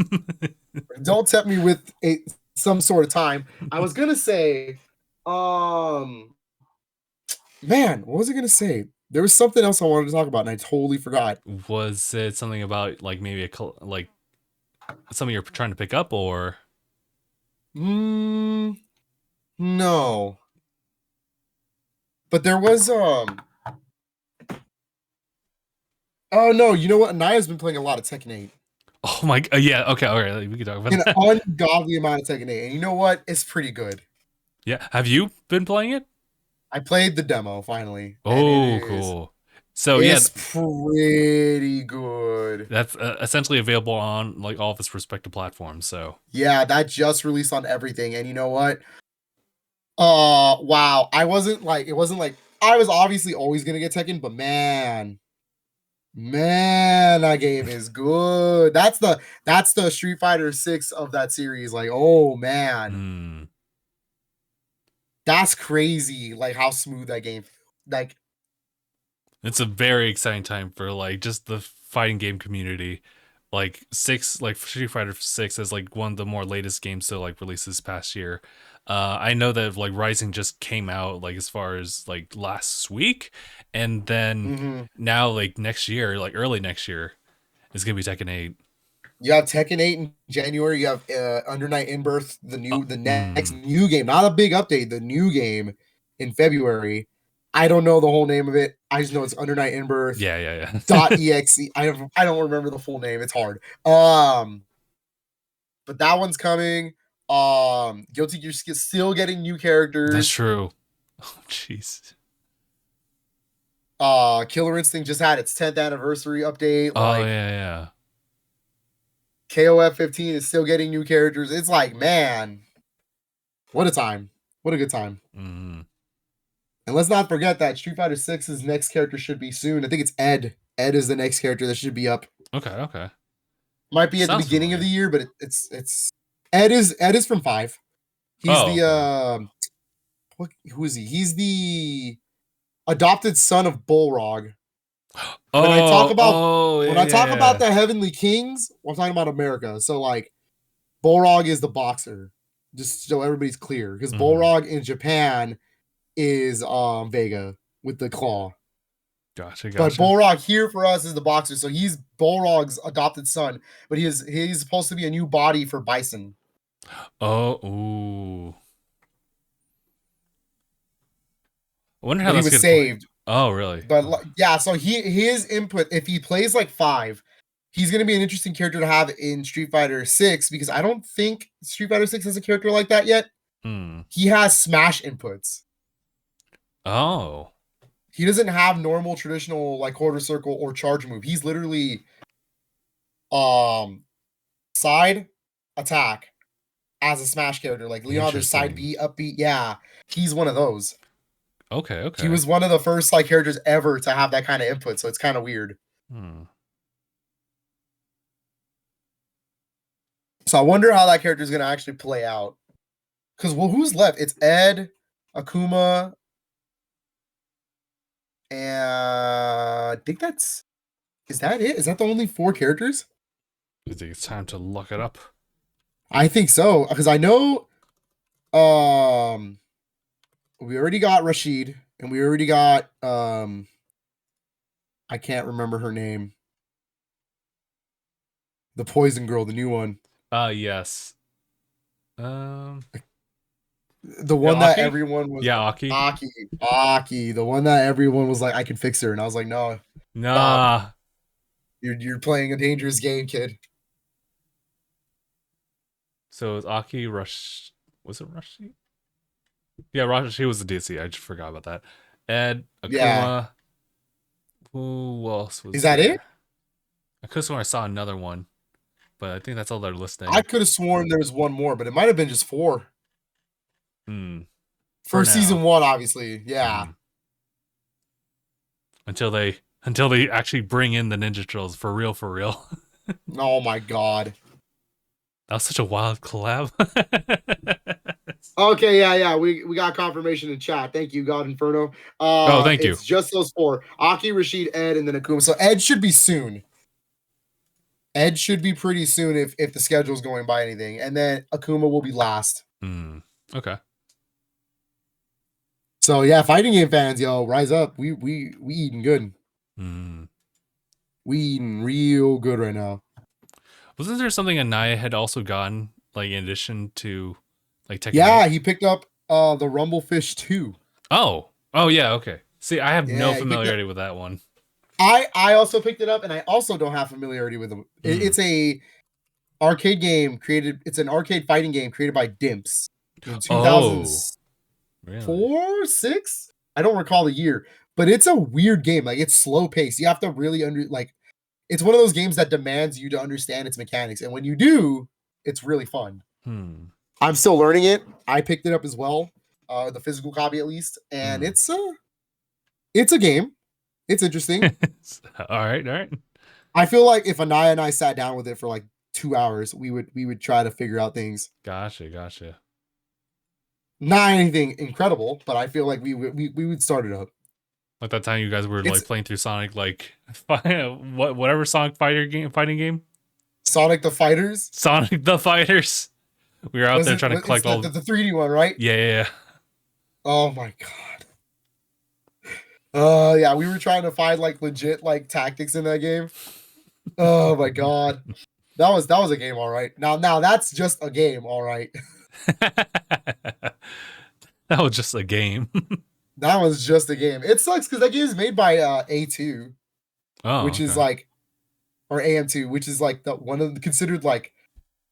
Don't tempt me with some sort of time. I was gonna say, man, what was I gonna say? There was something else I wanted to talk about, and I totally forgot. Was it something about like maybe like something you're trying to pick up, or? No. But there was oh no, you know what? Naya's been playing a lot of Tekken 8. Oh my god, yeah, okay, all right, we can talk about that. An ungodly amount of Tekken 8. And you know what? It's pretty good. Yeah. Have you been playing it? I played the demo finally. Oh, cool. So it's pretty good. That's essentially available on like all of its respective platforms. So yeah, that just released on everything. And you know what? Wow. It wasn't like I was obviously always gonna get Tekken, but man, that game is good. That's the Street Fighter 6 of that series. Like, oh man. That's crazy, like how smooth that game. Like, it's a very exciting time for like just the fighting game community. Like Street Fighter 6 is like one of the more latest games to like release this past year. I know that like Rising just came out like as far as like last week, and then now like next year, like early next year, is gonna be Tekken 8. You have Tekken 8 in January. You have Under Night in Birth, the next new game, not a big update, the new game in February. I don't know the whole name of it. I just know it's Under Night in Birth. Yeah. .exe. I don't remember the full name. It's hard. But that one's coming. Guilty Gear still getting new characters. That's true. Oh jeez. Killer Instinct just had its 10th anniversary update. Oh yeah. KOF 15 is still getting new characters. It's like, man, what a time. What a good time. And let's not forget that Street Fighter 6's next character should be soon. I think it's Ed. Ed is the next character that should be up. Okay. Might be at the beginning of the year, but it's Ed is from 5. He's who is he? He's the adopted son of Bullrog. When I talk about the Heavenly Kings, I'm talking about America. So like Bullrog is the boxer. Just so everybody's clear. Because Bullrog in Japan is Vega with the claw. Gotcha. But Bullrog here for us is the boxer. So he's Bullrog's adopted son, but he's supposed to be a new body for Bison. Ooh. I wonder how he was saved. Oh, really? But yeah, so his input, if he plays like 5, he's going to be an interesting character to have in Street Fighter 6 because I don't think Street Fighter 6 has a character like that yet. He has smash inputs. Oh. He doesn't have normal traditional like quarter circle or charge move. He's literally side attack as a smash character. Like Leon, there's side B, up B. Yeah, he's one of those. Okay. He was one of the first like characters ever to have that kind of input, so it's kind of weird. So I wonder how that character is going to actually play out. Because who's left? It's Ed, Akuma, and I think is that it? Is that the only 4 characters? I think it's time to look it up. I think so, because I know we already got Rashid, and we already got I can't remember her name. The Poison Girl, the new one. Yes. The one that everyone was Aki. Aki, the one that everyone was like, I can fix her, and I was like, no, nah, you're playing a dangerous game, kid. So it's Aki Rush. Was it Rushi? Yeah, Rushi was the DC. I just forgot about that. Ed, Akuma. Yeah. Who else was? Is that there? it? I could have sworn I saw another one, but I think that's all they're listing. I could have sworn there was one more, but it might have been just 4. For season 1, obviously. Yeah. Until they actually bring in the Ninja Turtles for real. Oh my god. That was such a wild collab. Okay, yeah. We got confirmation in chat. Thank you, God Inferno. Thank you. It's just those 4. Aki, Rashid, Ed, and then Akuma. So Ed should be soon. Ed should be pretty soon if the schedule's going by anything. And then Akuma will be last. Okay. So yeah, fighting game fans, yo, rise up. We eating good. We eating real good right now. Wasn't there something Anaya had also gotten, like in addition to like Tekken? Yeah, he picked up the Rumblefish 2. Oh yeah, okay. See, I have no familiarity with that one. I also picked it up, and I also don't have familiarity with them. It's a arcade game created. It's an arcade fighting game created by Dimps in 2004, 6. I don't recall the year, but it's a weird game. Like it's slow paced. You have to really it's one of those games that demands you to understand its mechanics. And when you do, it's really fun. I'm still learning it. I picked it up as well, the physical copy at least, and it's a game. It's interesting. All right. I feel like if Anaya and I sat down with it for like 2 hours, we would try to figure out things. Gotcha. Not anything incredible, but I feel like we would start it up. Like that time you guys were like playing through Sonic, like whatever Sonic fighting game. Sonic the Fighters. Sonic the Fighters. We were out there trying to collect all the 3D one, right? Yeah. Oh my god. Yeah, we were trying to find like legit like tactics in that game. Oh my god. That was a game, all right. Now that's just a game, all right. That was just a game. That was just a game. It sucks because that game is made by A2, which is like, or AM2, which is like the one of the considered like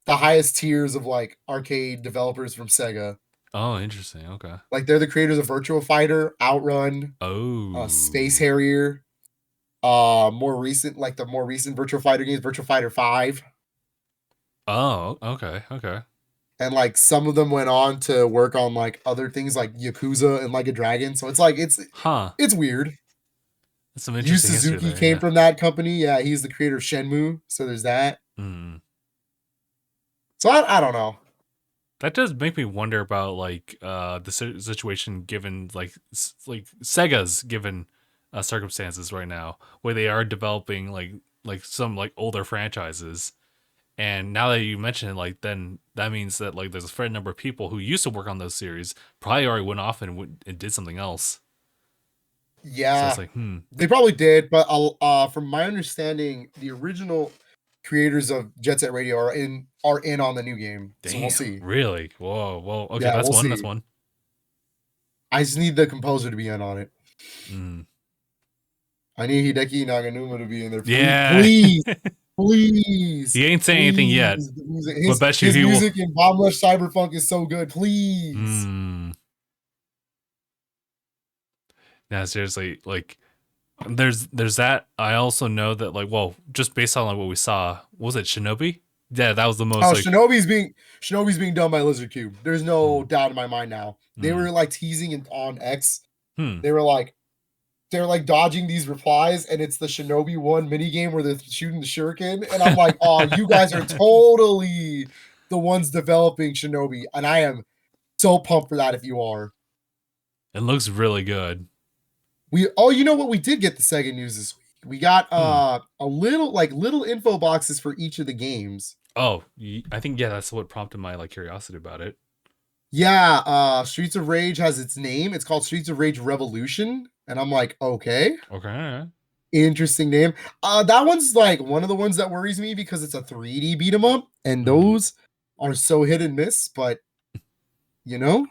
the highest tiers of like arcade developers from Sega. Oh, interesting. Okay. Like they're the creators of Virtua Fighter, Outrun, Space Harrier. More recent Virtua Fighter games, Virtua Fighter 5. Oh, okay. And like some of them went on to work on like other things like Yakuza and Like a Dragon. So it's like it's weird. That's some interesting. Yu Suzuki came from that company. Yeah, he's the creator of Shenmue. So there's that. So I don't know. That does make me wonder about like the situation given like Sega's given circumstances right now, where they are developing like some like older franchises. And now that you mention it, like then that means that like there's a fair number of people who used to work on those series probably already went off and did something else. Yeah, so it's like they probably did, but from my understanding, the original creators of Jet Set Radio are in on the new game. Damn, so we'll see. Really? Whoa. Okay, yeah, that's one. I just need the composer to be in on it. I need Hideki Naganuma to be in there. Please. He ain't saying anything yet. His music in Bomb Rush Cyberpunk is so good. Please. Now, seriously, like, there's that. I also know that, like, well, just based on like what we saw, was it Shinobi? Yeah, that was the most. Oh, like, Shinobi's being done by Lizard Cube. There's no doubt in my mind now. They were like teasing on X. They were like, they're like dodging these replies, and it's the Shinobi 1 minigame where they're shooting the shuriken. And I'm like, oh, you guys are totally the ones developing Shinobi. And I am so pumped for that if you are. It looks really good. You know what? We did get the Sega news this week. We got a little info boxes for each of the games. Oh, I think, yeah, that's what prompted my like curiosity about it. Yeah, Streets of Rage has its name. It's called Streets of Rage Revolution. And I'm like, okay. Interesting name. That one's like one of the ones that worries me because it's a 3D beat 'em up, and those are so hit and miss, but you know,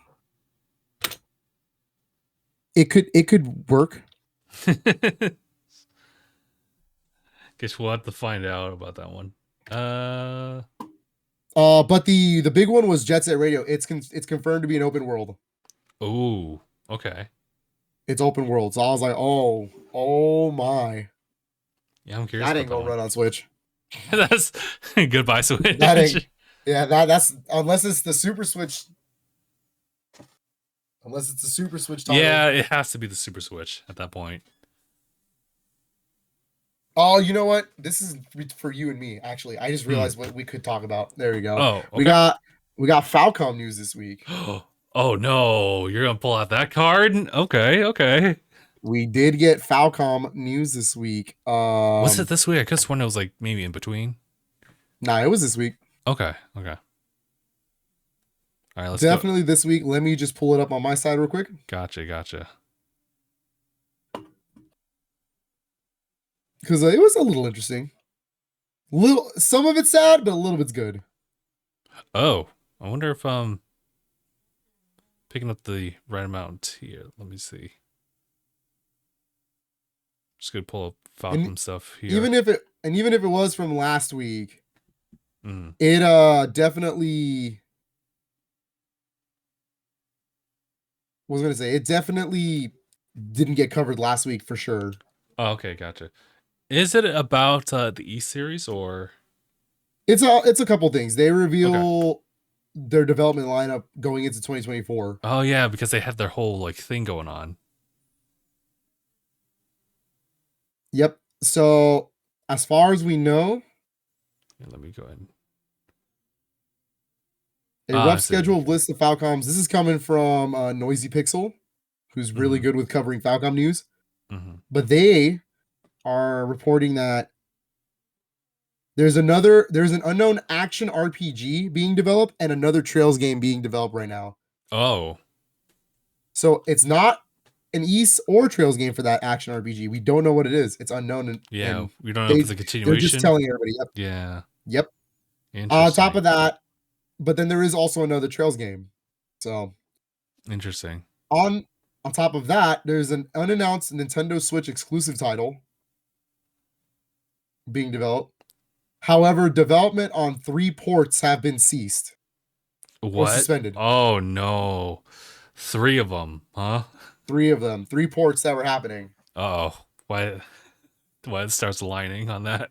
it could work. Guess we'll have to find out about that one. But the big one was Jet Set Radio. It's confirmed to be an open world. Oh, okay. It's open world. So I was like, oh my. Yeah, I'm curious. That ain't gonna run on Switch. That's goodbye Switch. That's unless it's the Super Switch. Unless it's the Super Switch title. Yeah, it has to be the Super Switch at that point. Oh, you know what? This is for you and me, actually. I just realized what we could talk about. There we go. Oh, okay. We got Falcom news this week. Oh no, you're gonna pull out that card? Okay. We did get Falcom news this week. Was it this week? I guess when it was like maybe in between. Nah, it was this week. Okay. All right, let's definitely go. This week. Let me just pull it up on my side real quick. Gotcha. Because it was a little interesting. Some of it's sad, but a little bit's good. Oh, I wonder if picking up the right amount here. Let me see. Just gonna pull up Falcom stuff here. Even if it was from last week, it definitely was gonna say it definitely didn't get covered last week for sure. Oh, okay, gotcha. Is it about the E series or? It's a couple things. They reveal their development lineup going into 2024. Oh yeah, because they had their whole like thing going on. Yep. So as far as we know, let me go ahead. A rough schedule of list of Falcoms. This is coming from Noisy Pixel, who's really good with covering Falcom news. But they are reporting that there's an unknown action RPG being developed and another Trails game being developed right now. Oh. So it's not an East or Trails game for that action RPG. We don't know what it is. It's unknown. And we don't know if it's a continuation. They're just telling everybody. Yep. Yeah. Yep. On top of that, but then there is also another Trails game. So interesting. On top of that, there's an unannounced Nintendo Switch exclusive title being developed. However, development on 3 ports have been ceased. What? Or suspended. Oh no. 3 of them, huh? 3 of them. 3 ports that were happening. Oh, why it starts aligning on that?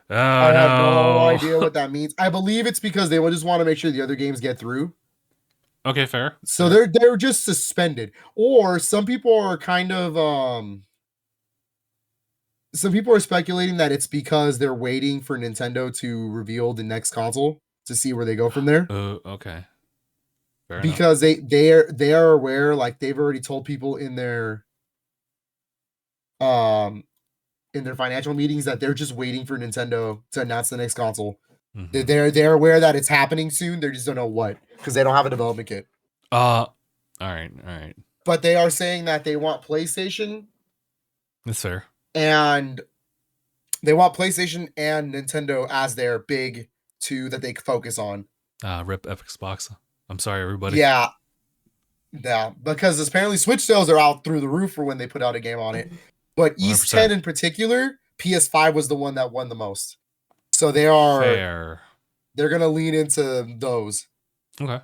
Oh, I have no idea what that means. I believe it's because they just want to make sure the other games get through. Okay, fair. So they're just suspended. Or some people are kind of some people are speculating that it's because they're waiting for Nintendo to reveal the next console to see where they go from there. Okay. Fair because enough. they are aware, like they've already told people in their financial meetings that they're just waiting for Nintendo to announce the next console. They're aware that it's happening soon. They just don't know what because they don't have a development kit. All right. But they are saying that they want PlayStation. That's fair. And they want PlayStation and Nintendo as their big 2 that they focus on. Rip Xbox. I'm sorry, everybody. Yeah, because apparently Switch sales are out through the roof for when they put out a game on it. But East 10 in particular, PS5 was the one that won the most. So they're going to lean into those. Okay.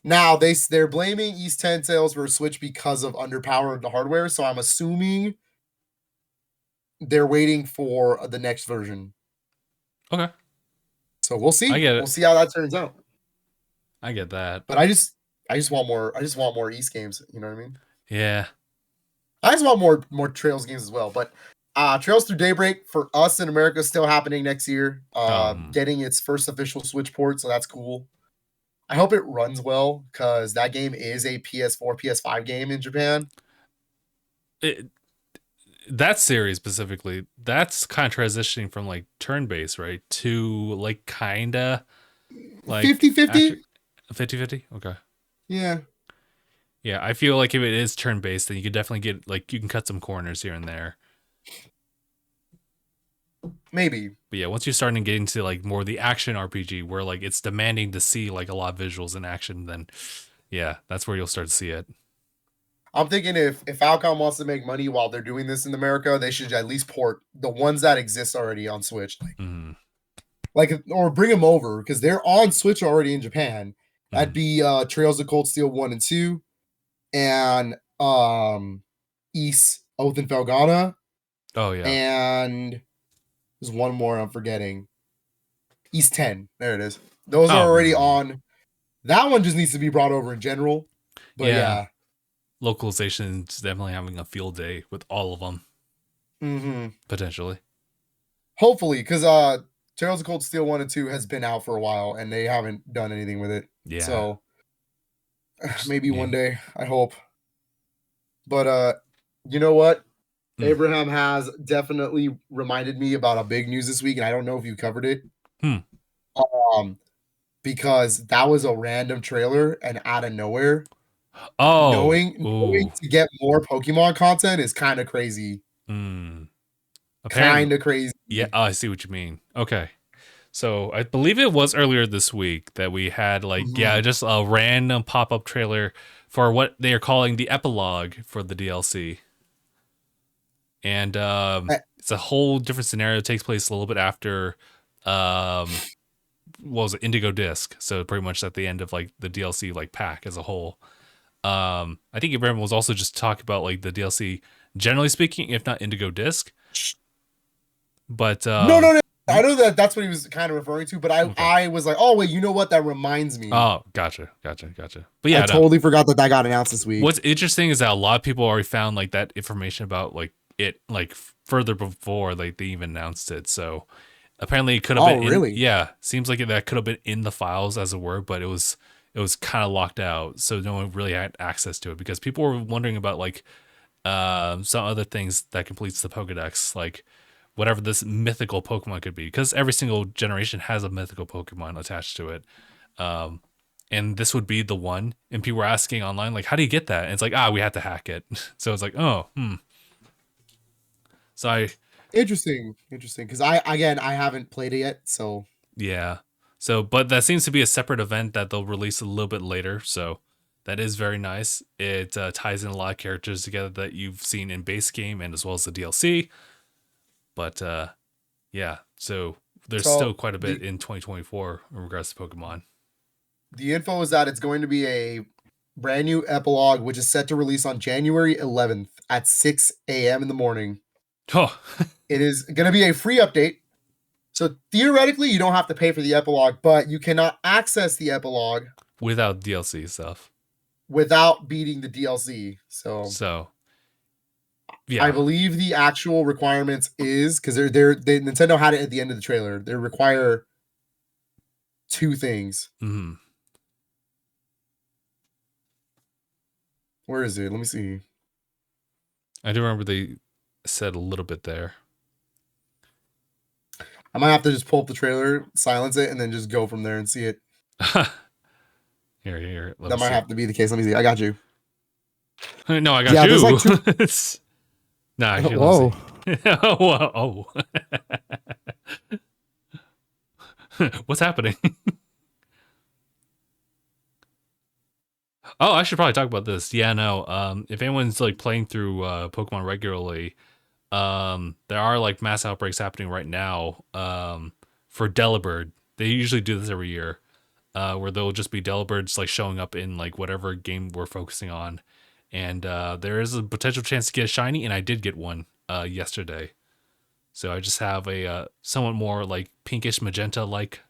Now they're blaming East 10 sales for Switch because of underpowered hardware. So I'm assuming they're waiting for the next version. Okay. So we'll see. I get it. We'll see how that turns out. I get that. But I just want more East games, you know what I mean? Yeah. I just want more Trails games as well. But Trails Through Daybreak for us in America is still happening next year. Getting its first official Switch port, so that's cool. I hope it runs well because that game is a PS4, PS5 game in Japan. That series specifically, that's kind of transitioning from like turn-based, right, to like kind of like 50-50? 50-50? Okay. Yeah. Yeah, I feel like if it is turn-based, then you could definitely get, like, you can cut some corners here and there. Maybe. But yeah, once you start getting into, like, more the action RPG, where, like, it's demanding to see, like, a lot of visuals in action, then, yeah, that's where you'll start to see it. I'm thinking if Falcom wants to make money while they're doing this in America, they should at least port the ones that exist already on Switch. Like, or bring them over, because they're on Switch already in Japan. That'd be Trails of Cold Steel 1 and 2. And East Oath and Felghana. Oh yeah. And there's one more I'm forgetting. East 10. There it is. Those are already on. That one just needs to be brought over in general. But yeah. Localization is definitely having a field day with all of them. Potentially. Hopefully, because Trails of Cold Steel 1 and 2 has been out for a while and they haven't done anything with it. Yeah. So maybe one day, I hope. But you know what? Abraham has definitely reminded me about a big news this week, and I don't know if you covered it. Because that was a random trailer and out of nowhere. Knowing to get more Pokemon content is kind of crazy. Kind of crazy. Yeah, I see what you mean. Okay. So I believe it was earlier this week that we had just a random pop-up trailer for what they are calling the epilogue for the DLC. And it's a whole different scenario. It takes place a little bit after what was it, Indigo Disc. So pretty much at the end of like the DLC like pack as a whole. I think everyone was also just talking about like the DLC generally speaking, if not Indigo Disc. But no. I know that's what he was kind of referring to, but I was like, oh wait, you know what? That reminds me. Oh, gotcha. But yeah, I totally forgot that got announced this week. What's interesting is that a lot of people already found like that information about like it like further before like they even announced it. So apparently it could have been. Really? Yeah, seems like that could have been in the files as it were, but it was kind of locked out, so no one really had access to it because people were wondering about like some other things that completes the Pokedex, like whatever this mythical Pokemon could be, because every single generation has a mythical Pokemon attached to it. And this would be the one. And people were asking online, like, how do you get that? And it's like, we have to hack it. So it's like, So interesting. Because I haven't played it yet. So yeah. So, but that seems to be a separate event that they'll release a little bit later. So that is very nice. It ties in a lot of characters together that you've seen in base game and as well as the DLC. But yeah, so there's still quite a bit in 2024 in regards to Pokemon. The info is that it's going to be a brand new epilogue, which is set to release on January 11th at 6 a.m. in the morning. Oh. It is going to be a free update. So theoretically, you don't have to pay for the epilogue, but you cannot access the epilogue without DLC stuff. Without beating the DLC. So yeah. I believe the actual requirements is because Nintendo had it at the end of the trailer. They require 2 things. Mm-hmm. Where is it? Let me see. I do remember they said a little bit there. I might have to just pull up the trailer, silence it, and then just go from there and see it. Here. That might have to be the case. Let me see. I got you. No, I got you. There's like 2... Nah. Whoa. Whoa. What's happening? Oh, I should probably talk about this. Yeah, no. If anyone's like playing through Pokemon regularly, there are like mass outbreaks happening right now. For Delibird, they usually do this every year, where there'll just be Delibirds like showing up in like whatever game we're focusing on, and there is a potential chance to get a shiny, and I did get one yesterday. So I just have a somewhat more like pinkish magenta like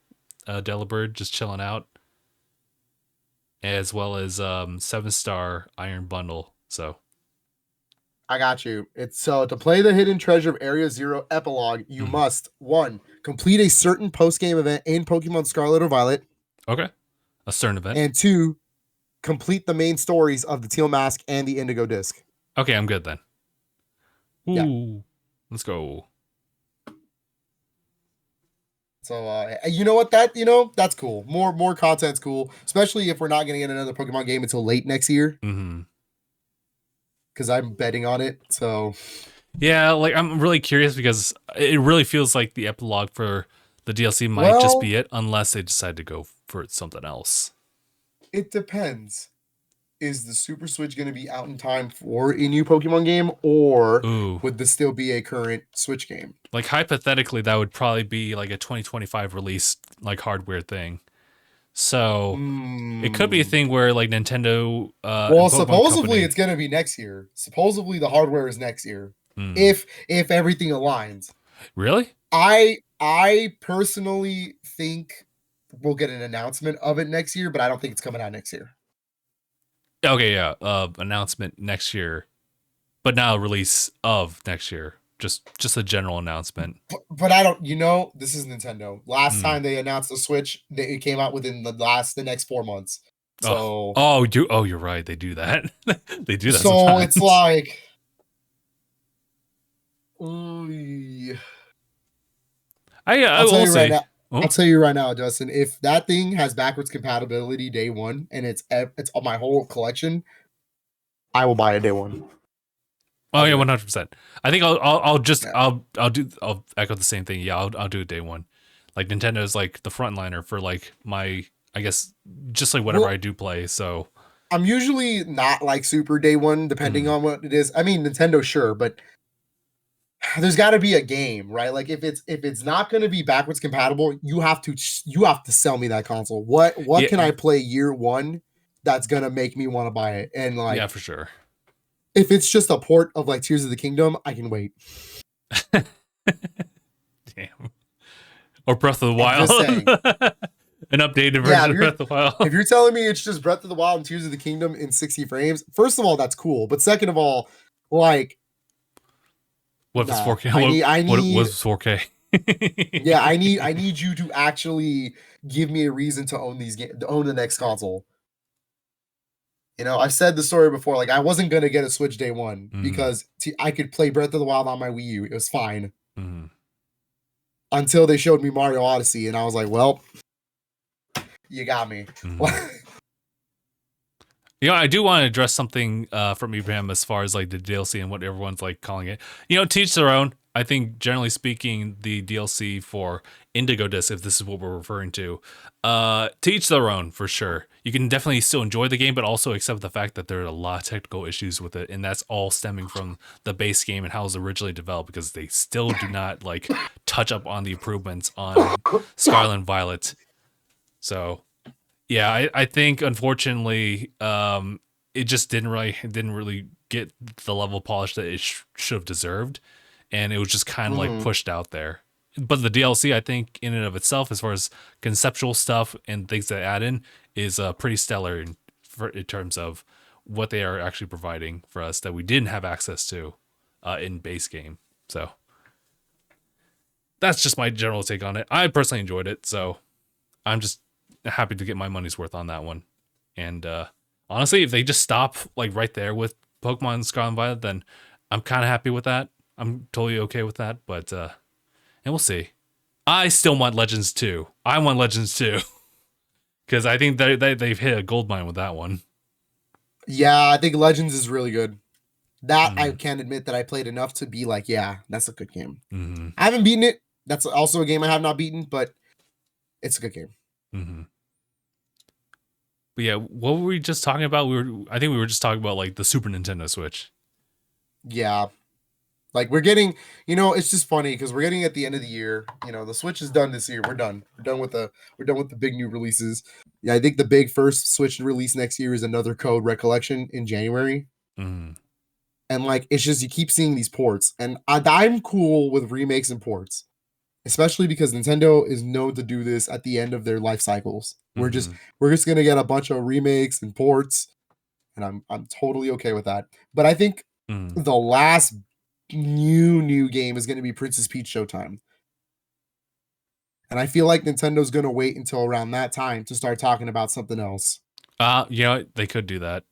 Delibird just chilling out, as well as 7-star Iron Bundle. So I got you. It's so to play the Hidden Treasure of Area Zero epilogue, you must 1, complete a certain post-game event in Pokemon Scarlet or Violet. Okay. A certain event. And 2, complete the main stories of the Teal Mask and the Indigo Disc. Okay, I'm good then. Ooh. Yeah. Let's go. So you know what, that's cool. More content's cool, especially if we're not going to get another Pokemon game until late next year. Mm-hmm. Because I'm betting on it. So yeah, like I'm really curious because it really feels like the epilogue for the DLC might just be it, unless they decide to go for something else. It depends. Is the Super Switch going to be out in time for a new Pokemon game, or would this still be a current Switch game? Like hypothetically, that would probably be like a 2025 release, like hardware thing. So it could be a thing where like Nintendo. Well, supposedly it's going to be next year. Supposedly the hardware is next year, if everything aligns. Really? I personally think we'll get an announcement of it next year, but I don't think it's coming out next year. Okay, yeah. Announcement next year, but now release of next year. Just a general announcement. But I don't. This is Nintendo. Last time they announced the Switch, it came out within the next 4 months. So you're right. They do that. They do that. So sometimes. It's like, I'll tell you right now, Dustin, if that thing has backwards compatibility day one and it's on my whole collection, I will buy it day one. Oh yeah, 100%. I think I'll echo the same thing. Yeah, I'll do it day one. Like Nintendo is like the frontliner for like my, I guess, just like whatever I do play. So I'm usually not like super day one, depending on what it is. I mean, Nintendo, sure, but there's got to be a game, right? Like if it's not going to be backwards compatible, you have to sell me that console. What can I play year one that's gonna make me want to buy it. And like, yeah, for sure. If it's just a port of like Tears of the Kingdom, I can wait. Damn. Or Breath of the Wild. Just saying. An updated version of Breath of the Wild. If you're telling me it's just Breath of the Wild and Tears of the Kingdom in 60 frames, first of all, that's cool. But second of all, like, what if it's 4K? I need what was 4K? Yeah, I need you to actually give me a reason to own these games, to own the next console. You know, I've said the story before. Like, I wasn't gonna get a Switch day one because I could play Breath of the Wild on my Wii U. It was fine until they showed me Mario Odyssey, and I was like, "Well, you got me." You know, I do want to address something from Ibrahim as far as like the DLC and what everyone's like calling it. You know, teach their own. I think generally speaking, the DLC for Indigo Disc, if this is what we're referring to, teach their own for sure. You can definitely still enjoy the game, but also accept the fact that there are a lot of technical issues with it, and that's all stemming from the base game and how it was originally developed, because they still do not like touch up on the improvements on Scarlet and Violet. So, yeah, I think unfortunately, it just didn't really get the level of polish that it should have deserved. And it was just kind of like pushed out there. But the DLC, I think, in and of itself, as far as conceptual stuff and things that add in, is pretty stellar in terms of what they are actually providing for us that we didn't have access to in base game. So that's just my general take on it. I personally enjoyed it, so I'm just happy to get my money's worth on that one. And honestly, if they just stop like right there with Pokemon Scarlet and Violet, then I'm kind of happy with that. I'm totally okay with that, but and we'll see. I still want Legends 2. I want Legends 2 because I think they've hit a gold mine with that one. Yeah, I think Legends is really good. That I can admit that I played enough to be like, yeah, that's a good game. I haven't beaten it. That's also a game I have not beaten, but it's a good game. But yeah, what were we just talking about? I think we were just talking about like the Super Nintendo Switch. Yeah. Like we're getting, you know, it's just funny because we're getting at the end of the year. You know, the Switch is done this year. We're done. We're done with the big new releases. Yeah, I think the big first Switch release next year is Another Code Recollection in January. And like, it's just you keep seeing these ports, and I'm cool with remakes and ports, especially because Nintendo is known to do this at the end of their life cycles. We're just gonna get a bunch of remakes and ports, and I'm totally okay with that. But I think the last new game is going to be Princess Peach Showtime, and I feel like Nintendo's going to wait until around that time to start talking about something else. You know, they could do that.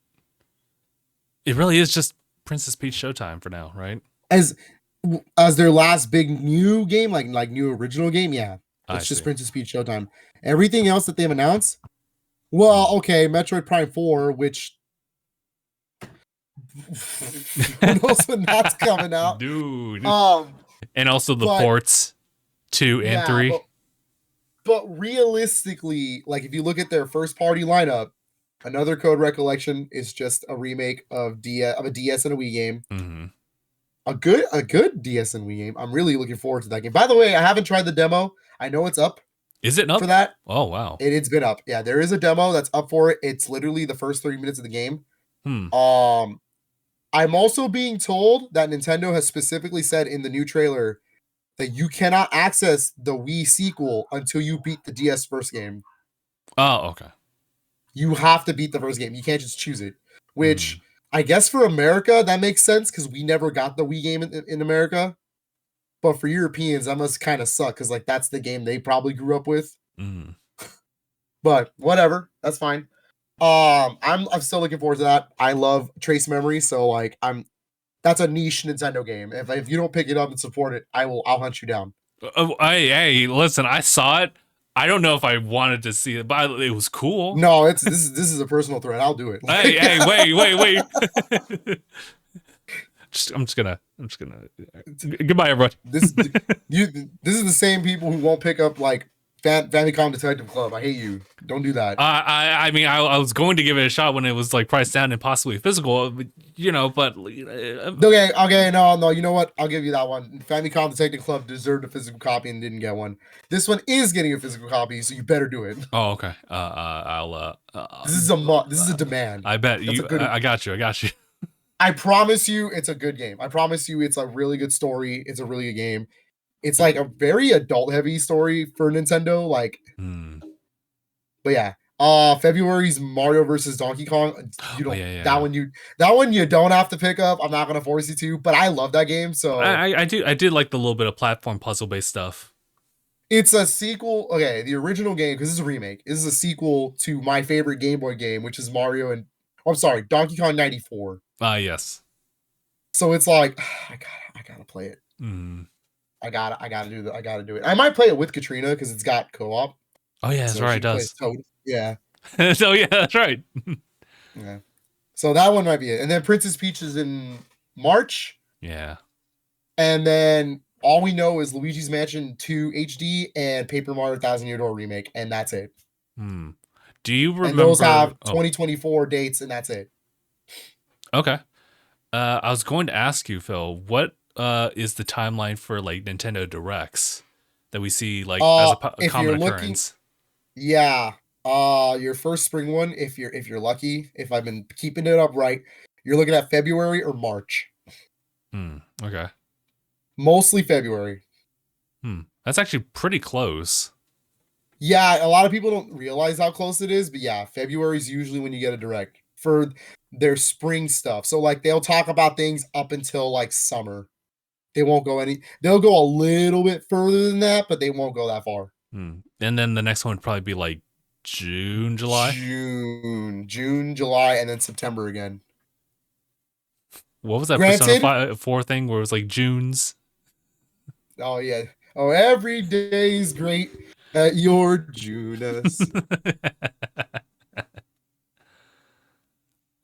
It really is just Princess Peach Showtime for now, right? As their last big new game, like new original game, yeah, it's just Princess Peach Showtime. Everything else that they've announced, well, okay, Metroid Prime 4, which who knows when that's coming out, dude. And also the ports 2 and 3. But realistically, like if you look at their first party lineup, Another Code Recollection is just a remake of a DS and a Wii game. A good DS and Wii game. I'm really looking forward to that game. By the way, I haven't tried the demo. I know it's up. Is it up for that? Oh wow, it's been up. Yeah, there is a demo that's up for it. It's literally the first 30 minutes of the game. I'm also being told that Nintendo has specifically said in the new trailer that you cannot access the Wii sequel until you beat the DS first game. Oh, okay. You have to beat the first game. You can't just choose it. Which, I guess for America, that makes sense because we never got the Wii game in America. But for Europeans, that must kind of suck because like that's the game they probably grew up with. But whatever. That's fine. I'm still looking forward to that. I love Trace Memory, so like that's a niche Nintendo game. If you don't pick it up and support it, I'll hunt you down. Hey, listen, I saw it. I don't know if I wanted to see it, but it was cool. No, this is a personal threat. I'll do it. Hey, wait. I'm just gonna. Goodbye, everybody. This is the same people who won't pick up like Famicom Detective Club. I hate you. Don't do that. I mean, I was going to give it a shot when it was like priced down and possibly physical, but okay, no. You know what? I'll give you that one. Famicom Detective Club deserved a physical copy and didn't get one. This one is getting a physical copy, so you better do it. Oh, okay. This is a demand. I bet you. I got you. I promise you, it's a good game. I promise you, it's a really good story. It's a really good game. It's like a very adult heavy story for Nintendo. Like, but yeah. February's Mario versus Donkey Kong. You don't that one you don't have to pick up. I'm not gonna force you to, but I love that game. So I did like the little bit of platform puzzle based stuff. It's a sequel. Okay, the original game, because this is a remake. This is a sequel to my favorite Game Boy game, which is Donkey Kong 94. Yes. So it's like I gotta play it. I gotta do it. I might play it with Katrina because it's got co-op. Oh yeah, that's right. It does. Toad. Yeah. So yeah, that's right. Yeah. So that one might be it. And then Princess Peach is in March. Yeah. And then all we know is Luigi's Mansion 2 HD and Paper Mario 1000 Year Door remake, and that's it. Do you remember? And those have 2024 dates, and that's it. Okay. I was going to ask you, Phil, what is the timeline for like Nintendo Directs that we see like as a common occurrence? Yeah. Your first spring one, if you're lucky, if I've been keeping it up right, you're looking at February or March. Okay. Mostly February. That's actually pretty close. Yeah, a lot of people don't realize how close it is, but yeah, February is usually when you get a direct for their spring stuff. So like they'll talk about things up until like summer. They'll go a little bit further than that, but they won't go that far. And then the next one would probably be like June, July, and then September again. What was that Persona 4 thing where it was like June's? Oh yeah. Oh, every day's great at your Judas.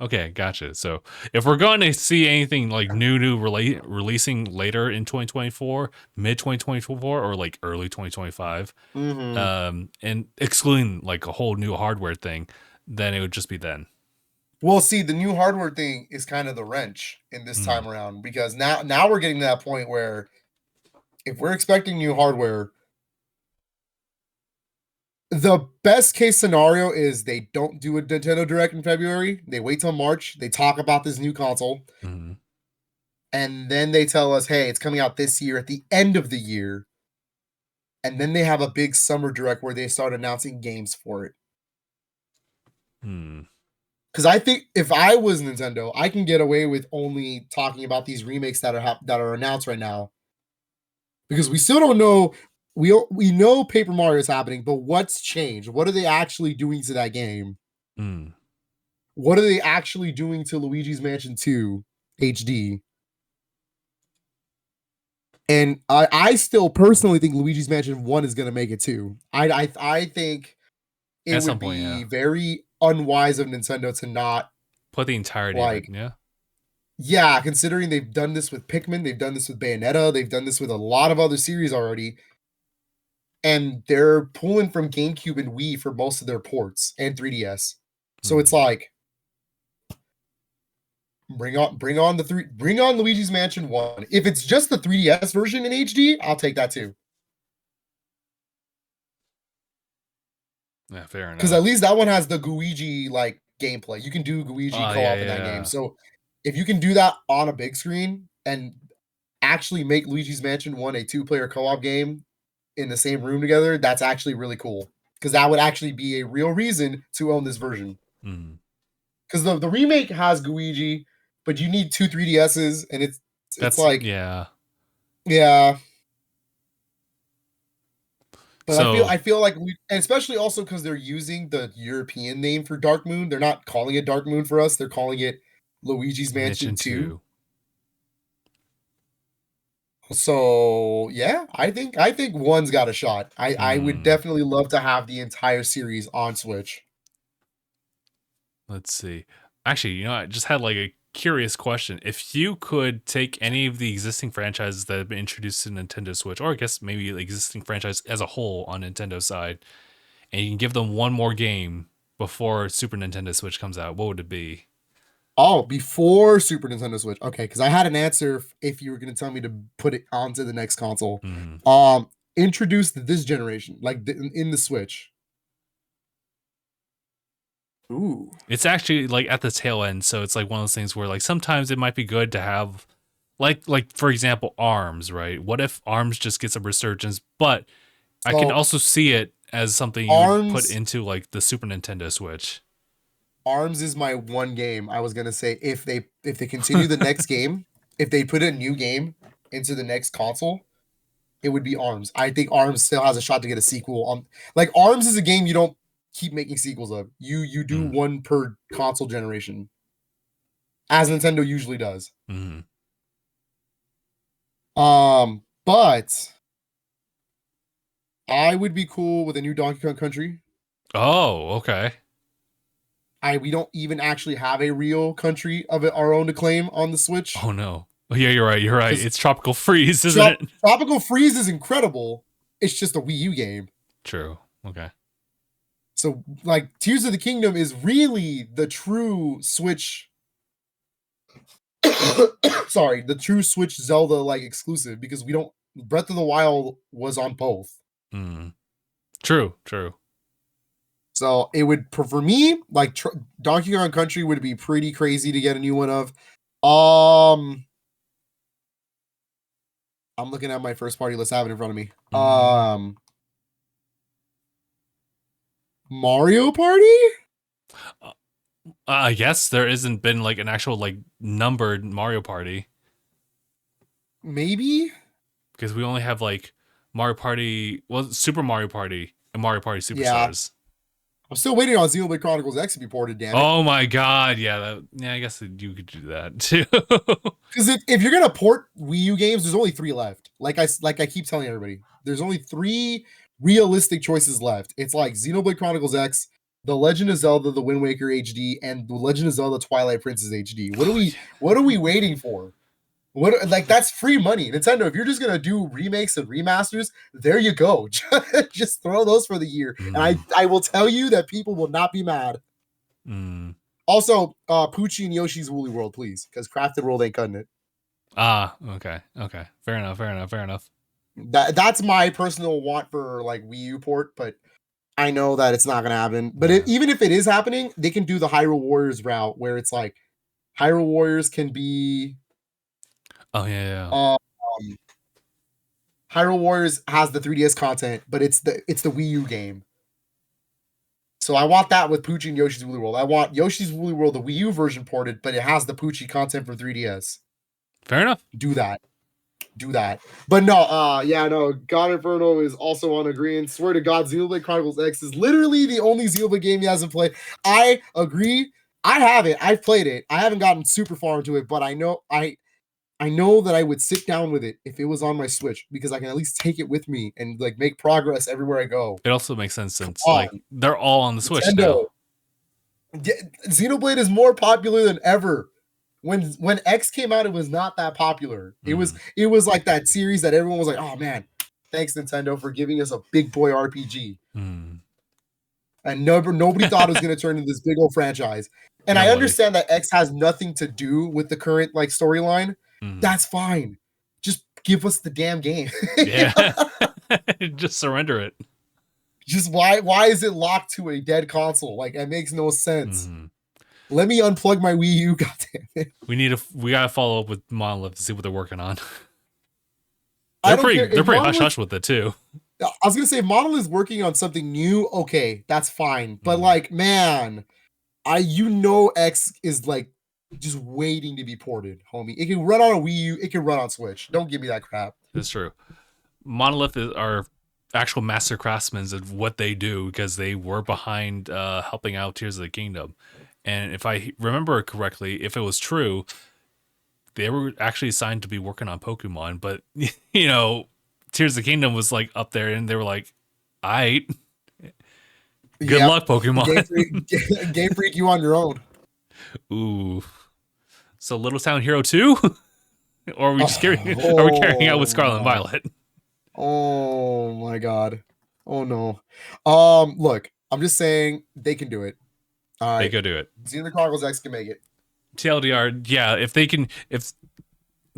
Okay, gotcha. So if we're going to see anything like new releasing later in 2024, mid 2024, or like early 2025, and excluding like a whole new hardware thing, then it would just be then. Well, see, the new hardware thing is kind of the wrench in this time around, because now we're getting to that point where if we're expecting new hardware, the best case scenario is they don't do a Nintendo Direct in February. They wait till March. They talk about this new console. And then they tell us, hey, it's coming out this year at the end of the year. And then they have a big summer Direct where they start announcing games for it. Because I think if I was Nintendo, I can get away with only talking about these remakes that are announced right now. Because we still don't know. We know Paper Mario is happening, but what's changed? What are they actually doing to that game? What are they actually doing to Luigi's Mansion 2 HD? And I still personally think Luigi's Mansion 1 is going to make it too. I think it would be very unwise of Nintendo to not put the entirety of it, Yeah, considering they've done this with Pikmin, they've done this with Bayonetta, they've done this with a lot of other series already. And they're pulling from GameCube and Wii for most of their ports and 3DS. So it's like bring on Luigi's Mansion 1. If it's just the 3DS version in HD, I'll take that too. Yeah, fair enough. Because at least that one has the Guigi like gameplay. You can do Guigi co-op in that game. So if you can do that on a big screen and actually make Luigi's Mansion 1 a 2-player co-op game in the same room together, that's actually really cool, because that would actually be a real reason to own this version. Because the remake has Luigi, but you need 2 3DSs, and it's like yeah. But I feel like and especially also because they're using the European name for Dark Moon. They're not calling it Dark Moon for us. They're calling it Luigi's Mansion 2. So yeah, I think 1's got a shot. I would definitely love to have the entire series on Switch. Let's see. Actually, I just had like a curious question. If you could take any of the existing franchises that have been introduced to Nintendo Switch, or I guess maybe the existing franchise as a whole on Nintendo side, and you can give them one more game before Super Nintendo Switch comes out, what would it be? Oh, before Super Nintendo Switch. Okay, because I had an answer if you were going to tell me to put it onto the next console. Introduced this generation, like in the Switch. Ooh. It's actually like at the tail end, so it's like one of those things where like sometimes it might be good to have like for example, ARMS, right? What if ARMS just gets a resurgence, but I can also see it as something you put into like the Super Nintendo Switch. ARMS is my one game. I was gonna say if they continue the next game, if they put a new game into the next console, it would be ARMS. I think ARMS still has a shot to get a sequel. On like ARMS is a game you don't keep making sequels of. You do one per console generation, as Nintendo usually does. But I would be cool with a new Donkey Kong Country. Oh, okay. We don't even actually have a real country of our own to claim on the Switch. Oh no. Oh, yeah, you're right. It's Tropical Freeze, isn't it? Tropical Freeze is incredible. It's just a Wii U game. True. Okay. So, like, Tears of the Kingdom is really the true Switch. Sorry, the true Switch Zelda like exclusive, because Breath of the Wild was on both. True. So it would, for me, like Donkey Kong Country would be pretty crazy to get a new one of. I'm looking at my first party list. I have it in front of me. Mario Party? I guess there isn't been like an actual like numbered Mario Party. Maybe? Because we only have like Mario Party, Super Mario Party and Mario Party Superstars. I'm still waiting on Xenoblade Chronicles X to be ported, damn it. Oh my god, yeah, I guess you could do that too. Because if you're gonna port Wii U games, there's only 3 left. Like I keep telling everybody, there's only 3 realistic choices left. It's like Xenoblade Chronicles X, The Legend of Zelda: The Wind Waker HD, and The Legend of Zelda: Twilight Princess HD. What are we waiting for? Like, that's free money. Nintendo, if you're just gonna do remakes and remasters, there you go. Just throw those for the year. And I will tell you that people will not be mad. Also, Poochie and Yoshi's Woolly World, please, because Crafted World ain't cutting it. Okay. Fair enough. That's my personal want for like Wii U port, but I know that it's not gonna happen. But even if it is happening, they can do the Hyrule Warriors route, where it's like Hyrule Warriors can be. Oh yeah. Hyrule Warriors has the 3DS content, but it's the Wii U game. So I want that with Poochie and Yoshi's Woolly World. I want Yoshi's Woolly World, the Wii U version ported, but it has the Poochie content for 3DS. Fair enough. Do that. But no, God Inferno is also on agreeing. Swear to God, Xenoblade Chronicles X is literally the only Xenoblade game he hasn't played. I agree. I have it. I've played it. I haven't gotten super far into it, but I know that I would sit down with it if it was on my Switch, because I can at least take it with me and like make progress everywhere I go. It also makes sense since like they're all on the Switch now. Xenoblade is more popular than ever. When X came out, it was not that popular. It was like that series that everyone was like, "Oh man, thanks Nintendo for giving us a big boy RPG." And nobody thought it was going to turn into this big old franchise. And I understand that X has nothing to do with the current like storyline. That's fine. Just give us the damn game. Yeah. Just surrender it. Just why is it locked to a dead console? Like, it makes no sense. Let me unplug my Wii U, goddammit. We gotta follow up with Monolith to see what they're working on. They're pretty hush-hush with it too. I was gonna say, if Monolith is working on something new, okay, that's fine. But like, man, X is like just waiting to be ported, homie. It can run on a Wii U. It can run on Switch. Don't give me that crap. That's true. Monolith are actual master craftsmen of what they do, because they were behind helping out Tears of the Kingdom. And if I remember correctly, if it was true, they were actually assigned to be working on Pokemon. But, you know, Tears of the Kingdom was like up there, and they were like, all right. Good luck, Pokemon. Game Freak, you on your own. Ooh. So Little Town Hero 2? Or are we just are we carrying out with Scarlet and Violet? Oh my god. Oh no. Look, I'm just saying they can do it. All right. They could do it. Xenoblade Chronicles X can make it. TLDR, yeah, if they can, if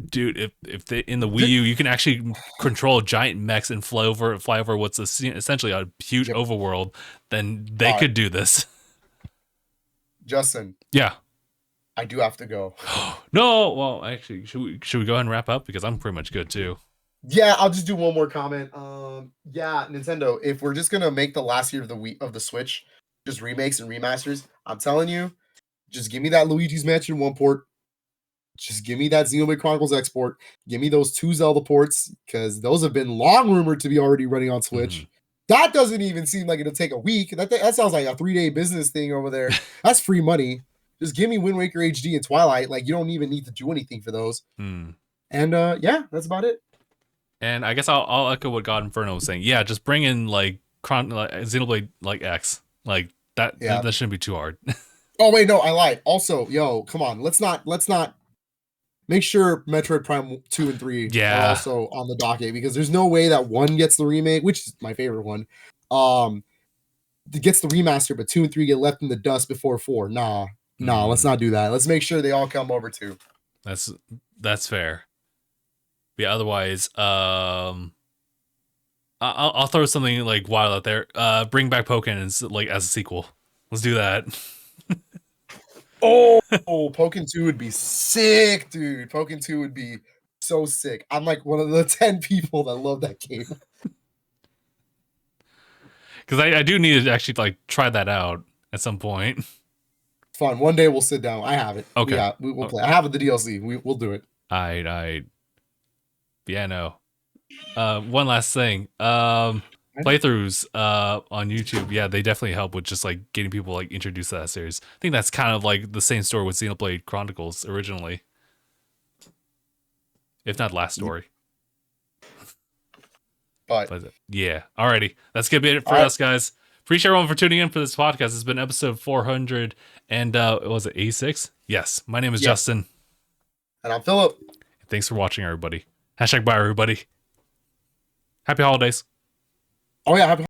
they in the Wii U you can actually control giant mechs and fly over what's essentially a huge overworld, then they could do this. Justin. Yeah. I do have to go. No, well, actually, should we go ahead and wrap up, because I'm pretty much good too. Yeah, I'll just do one more comment. Yeah, Nintendo, if we're just gonna make the last year of the Switch just remakes and remasters, I'm telling you, just give me that Luigi's Mansion 1 port. Just give me that Xenoblade Chronicles X port. Give me those 2 Zelda ports, because those have been long rumored to be already running on Switch. Mm-hmm. That doesn't even seem like it'll take a week. That sounds like a 3-day business thing over there. That's free money. Just give me Wind Waker HD and Twilight. Like, you don't even need to do anything for those. And yeah, that's about it. And I guess I'll echo what God Inferno was saying. Yeah, just bring in like Xenoblade like X. Like that. Yeah. That shouldn't be too hard. Oh wait, no, I lied. Also, yo, come on, let's not make sure Metroid Prime 2 and 3 are also on the docket, because there's no way that 1 gets the remake, which is my favorite one. Gets the remaster, but 2 and 3 get left in the dust before 4. Nah, let's not do that. Let's make sure they all come over too. That's fair. Yeah, otherwise, I'll throw something like wild out there. Bring back Pokken like as a sequel. Let's do that. Oh, Pokken 2 would be sick, dude. Pokken 2 would be so sick. I'm like one of the 10 people that love that game. Because I do need to actually like try that out at some point. It's fun. One day we'll sit down. I have it. Okay. We'll play. I have the DLC. We'll do it. Yeah, no. One last thing. Playthroughs on YouTube, yeah, they definitely help with just like getting people like introduced to that series. I think that's kind of like the same story with Xenoblade Chronicles originally, if not last story. But yeah, alrighty, that's gonna be it for us, guys. Appreciate everyone for tuning in for this podcast. It's been episode 400 and was it 86? Yes. My name is Justin, and I'm Philip. Thanks for watching, everybody. #bye, everybody. Happy holidays. Oh yeah, happy